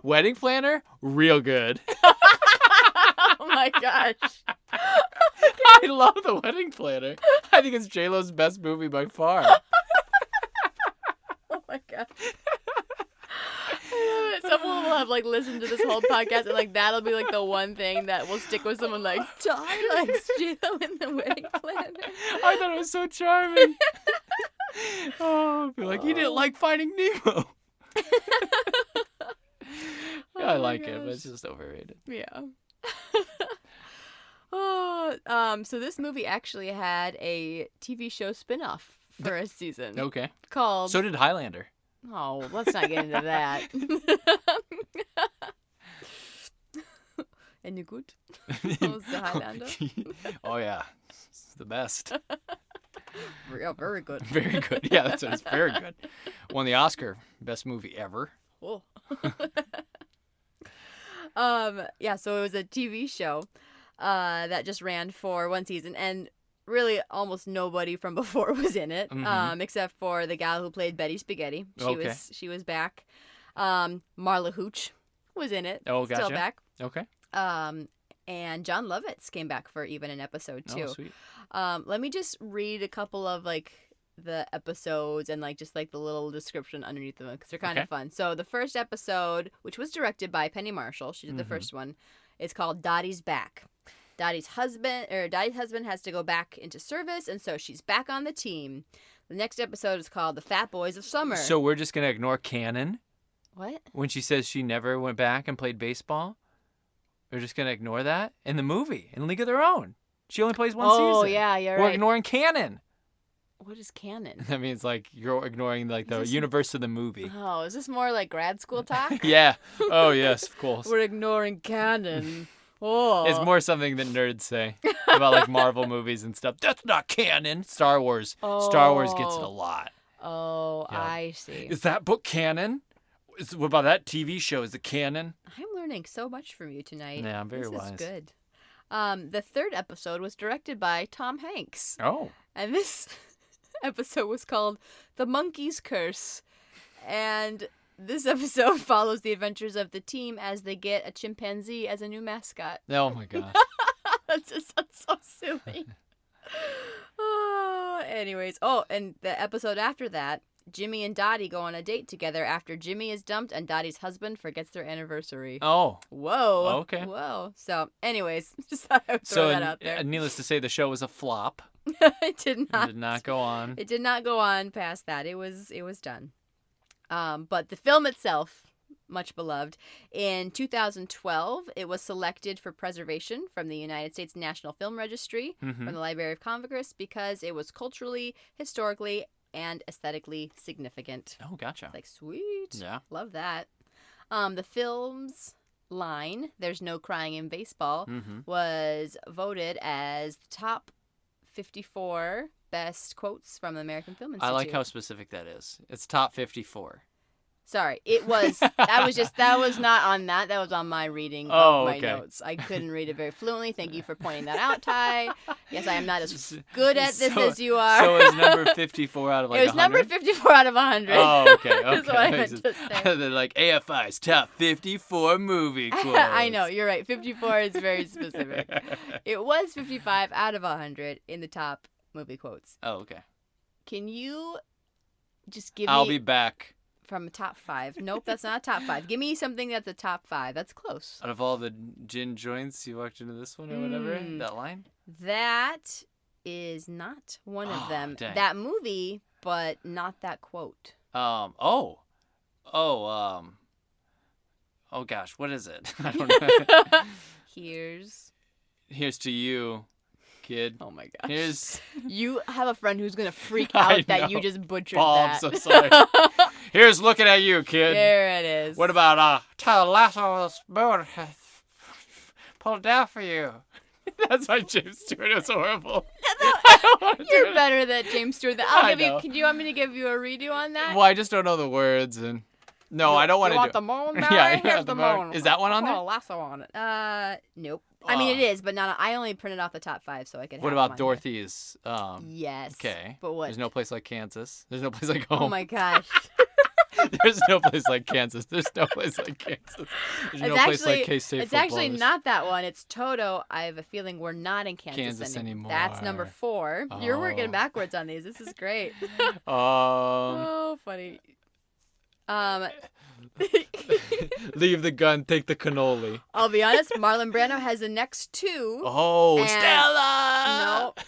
Wedding Planner, real good. Oh my gosh. I love The Wedding Planner. I think it's J-Lo's best movie by far. Oh my god. Someone will have listened to this whole podcast and that'll be the one thing that will stick with someone Todd likes J-Lo in The Wedding Planner. I thought it was so charming. Oh, be like, he didn't like Finding Nemo. Yeah, I like it, but it's just overrated. Yeah. So this movie actually had a TV show spin-off for a season. Okay. Called So did Highlander. Oh, let's not get into that. Any good? What was the Highlander? Oh yeah, it's the best. Yeah, very good. Very good. Yeah, that's it's very good. Won the Oscar, best movie ever. Cool. Yeah, so it was a TV show that just ran for one season, and really almost nobody from before was in it, except for the gal who played Betty Spaghetti. She was back. Marla Hooch was in it. Oh, gotcha. Still back. Okay. And John Lovitz came back for even an episode too. Oh, sweet. Let me just read a couple of the episodes and just the little description underneath them because they're kind of fun. So the first episode, which was directed by Penny Marshall, she did the first one, is called Dottie's Back. Dottie's husband has to go back into service, and so she's back on the team. The next episode is called The Fat Boys of Summer. So we're just gonna ignore canon What? when she says she never went back and played baseball. We're just gonna ignore that in the movie in League of Their Own. She only plays one season. Oh yeah, you're We're right. ignoring canon. What is canon? That means you're ignoring the this- universe of the movie. Oh, is this more like grad school talk? Yeah. Oh yes, of course. We're ignoring canon. Oh. It's more something that nerds say about Marvel movies and stuff. That's not canon. Star Wars. Star Wars gets it a lot. Oh, Yeah. I see. Is that book canon? What about that TV show? Is it canon? I'm learning so much from you tonight. Yeah, I'm very wise. This is good. The third episode was directed by Tom Hanks. Oh. And this episode was called The Monkey's Curse. And this episode follows the adventures of the team as they get a chimpanzee as a new mascot. Oh my gosh. That just sounds so silly. Anyways. Oh, and the episode after that, Jimmy and Dottie go on a date together after Jimmy is dumped and Dottie's husband forgets their anniversary. Oh. Whoa. Okay. Whoa. So, anyways, just thought I would throw that out there. Needless to say, the show was a flop. It did not. It did not go on. It did not go on past that. It was done. But the film itself, much beloved. In 2012, it was selected for preservation from the United States National Film Registry from the Library of Congress because it was culturally, historically, and aesthetically significant. Oh, gotcha. Like, sweet. Yeah. Love that. The film's line, "There's no crying in baseball," was voted as the top 54 best quotes from the American Film Institute. I like how specific that is. It's top 54. Sorry, it was. That was not on that. That was on my reading of my okay. notes. I couldn't read it very fluently. Thank you for pointing that out, Ty. Yes, I am not as good at this as you are. So it's number 54 out of like 100? It was number 54 out of 100. Oh, okay. That's what I meant to say. They're like AFI's top 54 movie quotes. I know, you're right. 54 is very specific. It was 55 out of 100 in the top movie quotes. Oh, okay. Can you just give I'll me be back. from a top 5? Nope, that's not a top 5. Give me something that's a top 5. That's close. Out of all the gin joints, you walked into this one or whatever? That line? That is not one of them. Dang. That movie, but not that quote. Oh gosh, what is it? I don't know. Here's to you, kid. Oh my gosh. Here's You have a friend who's going to freak I out that know. you just butchered Bob, that. I'm so sorry. Here's looking at you, kid. There it is. What about tie a lasso of this boat, pull it down for you. That's my James Stewart. It was horrible. I don't wanna do You're it. better than James Stewart. I know. Do you want me to give you a redo on that? Well, I just don't know the words, and no, I don't want to You do. want the moon? Yeah, Here's yeah, the the moon. moon. Is that one on Put there? a lasso on it. Nope. I mean, it is, but not. I only printed off the top 5 so I could. What have about them on Dorothy's? Yes. Okay. But what? There's no place like Kansas. There's no place like home. Oh my gosh. There's no place like Kansas. There's no place like Kansas. There's no place like K-State It's actually footballers. not that one. It's Toto. I have a feeling we're not in Kansas, anymore. That's number 4. You're working Oh. backwards on these. This is great. Um, Oh, funny. leave the gun, take the cannoli. I'll be honest. Marlon Brando has the next 2. Oh, And- Stella! No.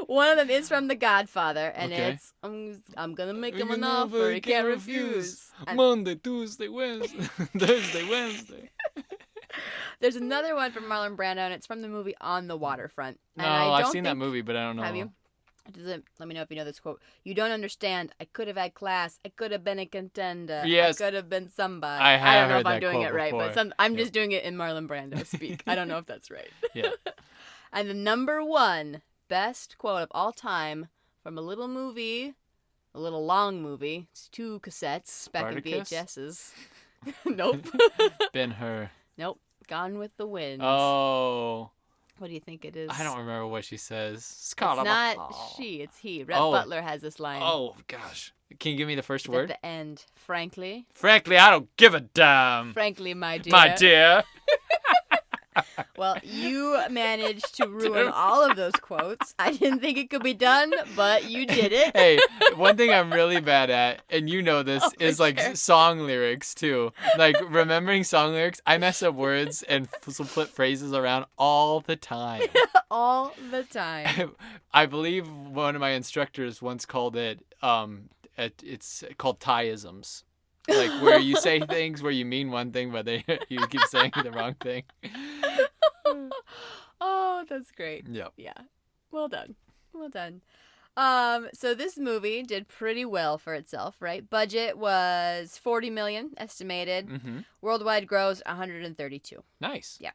One of them is from The Godfather, and Okay. it's I'm gonna make him an offer he can't refuse. And Monday, Tuesday, Wednesday, Thursday, Wednesday. there's another one from Marlon Brando, and it's from the movie On the Waterfront. No, And I I've don't seen that think- movie, but I don't know. Have you? Let me know if you know this quote. "You don't understand. I could have had class. I could have been a contender. Yes. I could have been somebody." I have don't know heard if I'm that doing quote it right, before. but I'm just doing it in Marlon Brando speak. I don't know if that's right. Yeah. And the number 1 best quote of all time from a little movie, a little long movie. It's 2 cassettes back Spartacus? in VHSs. Nope. Ben-Hur. Nope. Gone with the Wind. Oh. What do you think it is? I don't remember what she says. It's not she, it's he. Rhett Oh. Butler has this line. Oh, gosh. Can you give me the first It's word? at the end. Frankly. Frankly, I don't give a damn. Frankly, my dear. My dear. Well, you managed to ruin all of those quotes. I didn't think it could be done, but you did it. Hey, one thing I'm really bad at, and you know this, is for like sure. song lyrics too. Like remembering song lyrics, I mess up words and flip phrases around all the time. All the time. I believe one of my instructors once called it, it's called Thai-isms. Like where you say things where you mean one thing, but you keep saying the wrong thing. Oh, that's great. Yep. Yeah. Well done. Well done. So this movie did pretty well for itself, right? Budget was $40 million estimated. Mm-hmm. Worldwide gross 132. Nice. Yeah.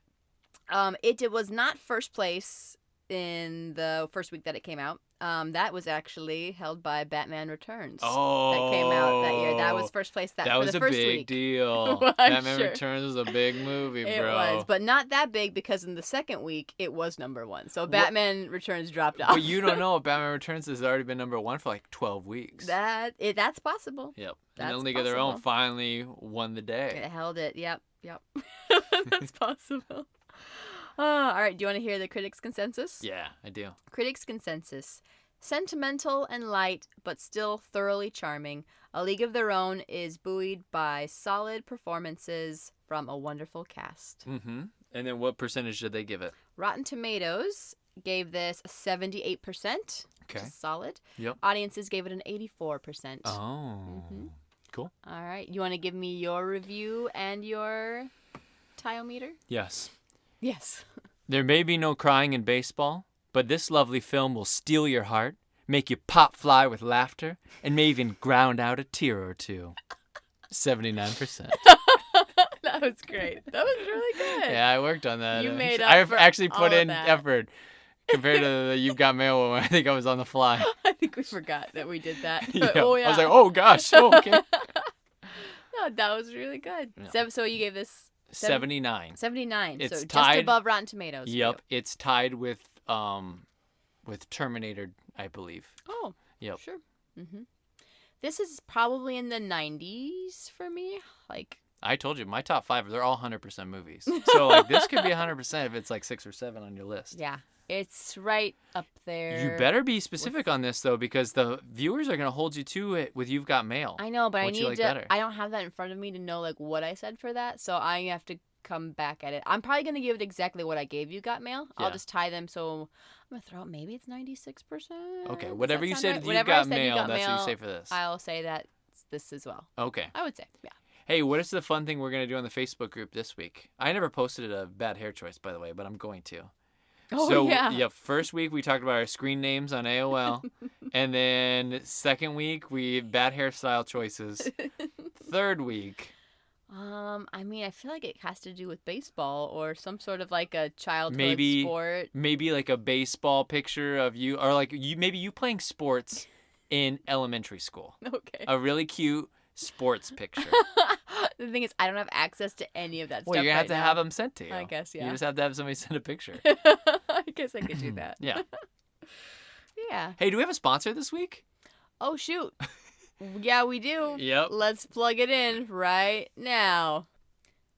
It was not first place in the first week that it came out. That was actually held by Batman Returns. Oh. That came out that year. That was first place that for was the a first big week. deal. Well, I'm Batman sure. Returns was a big movie, bro. It was, but not that big because in the second week it was number 1. So Batman Returns dropped off. But you don't know, Batman Returns has already been number 1 for like 12 weeks. That's possible. Yep. That's and then League of Their Own possible. finally won the day. It held it. Yep. That's possible. All right. Do you want to hear the critics' consensus? Yeah, I do. Critics' consensus. Sentimental and light, but still thoroughly charming. A League of Their Own is buoyed by solid performances from a wonderful cast. Mm-hmm. And then what percentage did they give it? Rotten Tomatoes gave this a 78%. Okay. Which is solid. Yep. Audiences gave it an 84%. Oh. Cool. All right. You want to give me your review and your tiometer? Yes. Yes. There may be no crying in baseball, but this lovely film will steal your heart, make you pop fly with laughter, and may even ground out a tear or two. 79%. That was great. That was really good. Yeah, I worked on that. You made up I've for actually all put of in that. effort compared to the You've Got Mail one. I think I was on the fly. I think we forgot that we did that. Yeah. Oh, yeah. I was like, oh, gosh. Oh, okay. No, that was really good. Yeah. So you gave this 79. 79. It's so tied- just above Rotten Tomatoes. for Yep. you. It's tied with Terminator, I believe. Oh. Yep. Sure. This is probably in the 90s for me. Like, I told you, my top 5, they're all 100% movies. So, like, this could be 100% if it's like 6 or 7 on your list. yeah, it's right up there. You better be specific on this, though, because the viewers are going to hold you to it with You've Got Mail. I know, but I What need you like to. better? I don't have that in front of me to know like what I said for that, so I have to come back at it. I'm probably gonna give it exactly what I gave You Got Mail. Yeah. I'll just tie them. So I'm gonna throw out maybe it's 96%. Okay, Does whatever that you sound said right? with Whatever You've I Got said, You Mail, Got that's what you Mail, say for this. I'll say that this as well. Okay. I would say, yeah. Hey, what is the fun thing we're going to do on the Facebook group this week? I never posted a bad hair choice, by the way, but I'm going to. Oh, So, yeah. first week we talked about our screen names on AOL. And then second week, we bad hairstyle choices. Third week, I mean, I feel like it has to do with baseball or some sort of like a childhood maybe sport. maybe like a baseball picture of you, or like maybe you playing sports in elementary school. Okay. A really cute sports picture. The thing is, I don't have access to any of that Well, stuff. you're going to right have now. them sent to you. I guess, yeah. You just have to have somebody send a picture. I guess I could do that. Yeah. Yeah. Hey, do we have a sponsor this week? Oh, shoot. Yeah, we do. Yep. Let's plug it in right now.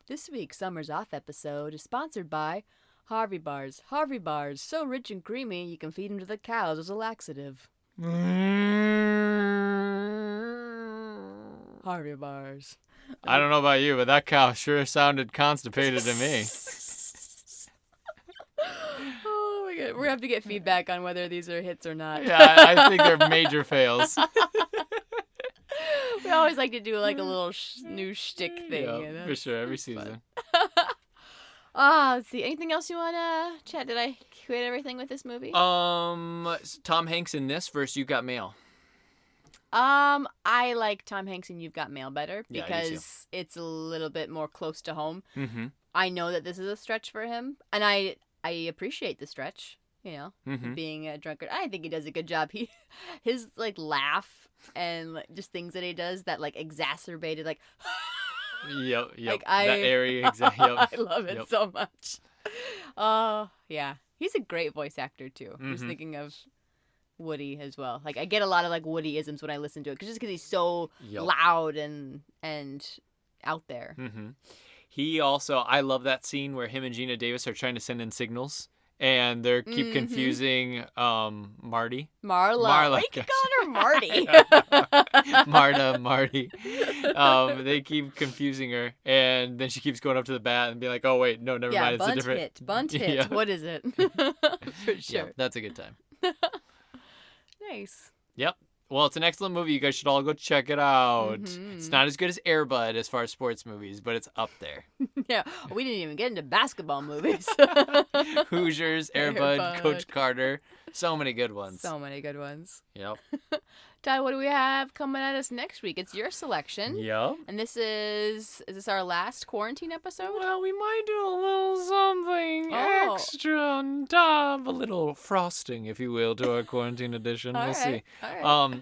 This week's Summer's Off episode is sponsored by Harvey Bars. Harvey Bars, so rich and creamy you can feed them to the cows as a laxative. Harvey Bars. I don't know about you, but that cow sure sounded constipated to me. Oh my god, we're gonna have to get feedback on whether these are hits or not. Yeah, I think they're major fails. We always like to do like a little new shtick thing. Yeah, you know? for sure, every season. Let's see. Anything else you wanna chat? Did I create everything with this movie? Tom Hanks in this versus You Got Mail. I like Tom Hanks and You've Got Mail better Yeah, I do too. because it's a little bit more close to home. Mm-hmm. I know that this is a stretch for him, and I appreciate the stretch. You know, Mm-hmm. being a drunkard. I think he does a good job. His like laugh and like, just things that he does that like exacerbated like. Yep. Like, that area, exactly. Yep. I love it Yep. so much. Oh, yeah. He's a great voice actor, too. I was Mhm. thinking of Woody as well. Like, I get a lot of, like, Woody-isms when I listen to it, just because he's so Yep. loud and out there. Mm-hmm. He also, I love that scene where him and Geena Davis are trying to send in signals, and they keep confusing Marty. Marla. Marla, Why you keep gosh. calling her Marty? Marty. They keep confusing her, and then she keeps going up to the bat and being like, "Oh wait, no, never Yeah, mind. It's a bunt different hit. Bunt hit. Yeah. What is it? For Yeah, sure. that's a good time. Nice. Yep. Well, it's an excellent movie. You guys should all go check it out. It's not as good as Air Bud as far as sports movies, but it's up there. Yeah, we didn't even get into basketball movies. Hoosiers, Air Air Bud, Bud. Coach Carter. So many good ones. So many good ones. Yep. Ty, what do we have coming at us next week? It's your selection. Yep. And this is this our last quarantine episode? Well, we might do a little something Oh. extra on top, a little frosting, if you will, to our quarantine edition. All We'll see. right.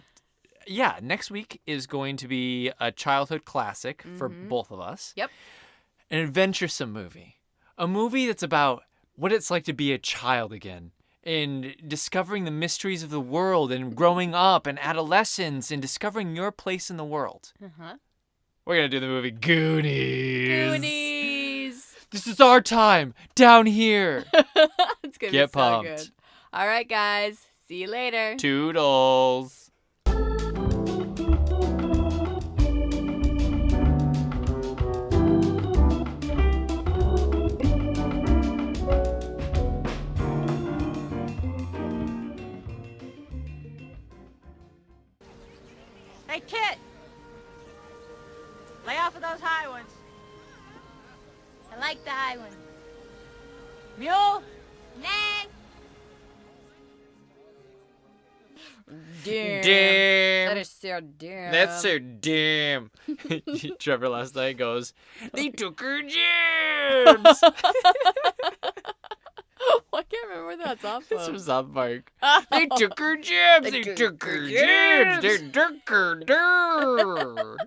Yeah, next week is going to be a childhood classic for both of us. Yep. An adventuresome movie. A movie that's about what it's like to be a child again and discovering the mysteries of the world and growing up and adolescence and discovering your place in the world. Uh-huh. We're going to do the movie Goonies. Goonies. This is our time down here. It's going to Get be so pumped. good. All right, guys. See you later. Toodles. Lay off of those high ones. I like the high one. Mule. Nag. Damn. That Damn. is so damn. That's so damn. Trevor last night goes, they took her jams. I can't remember where that's off It's from of. South Park. They took her jams. They took her jams. They took her jams.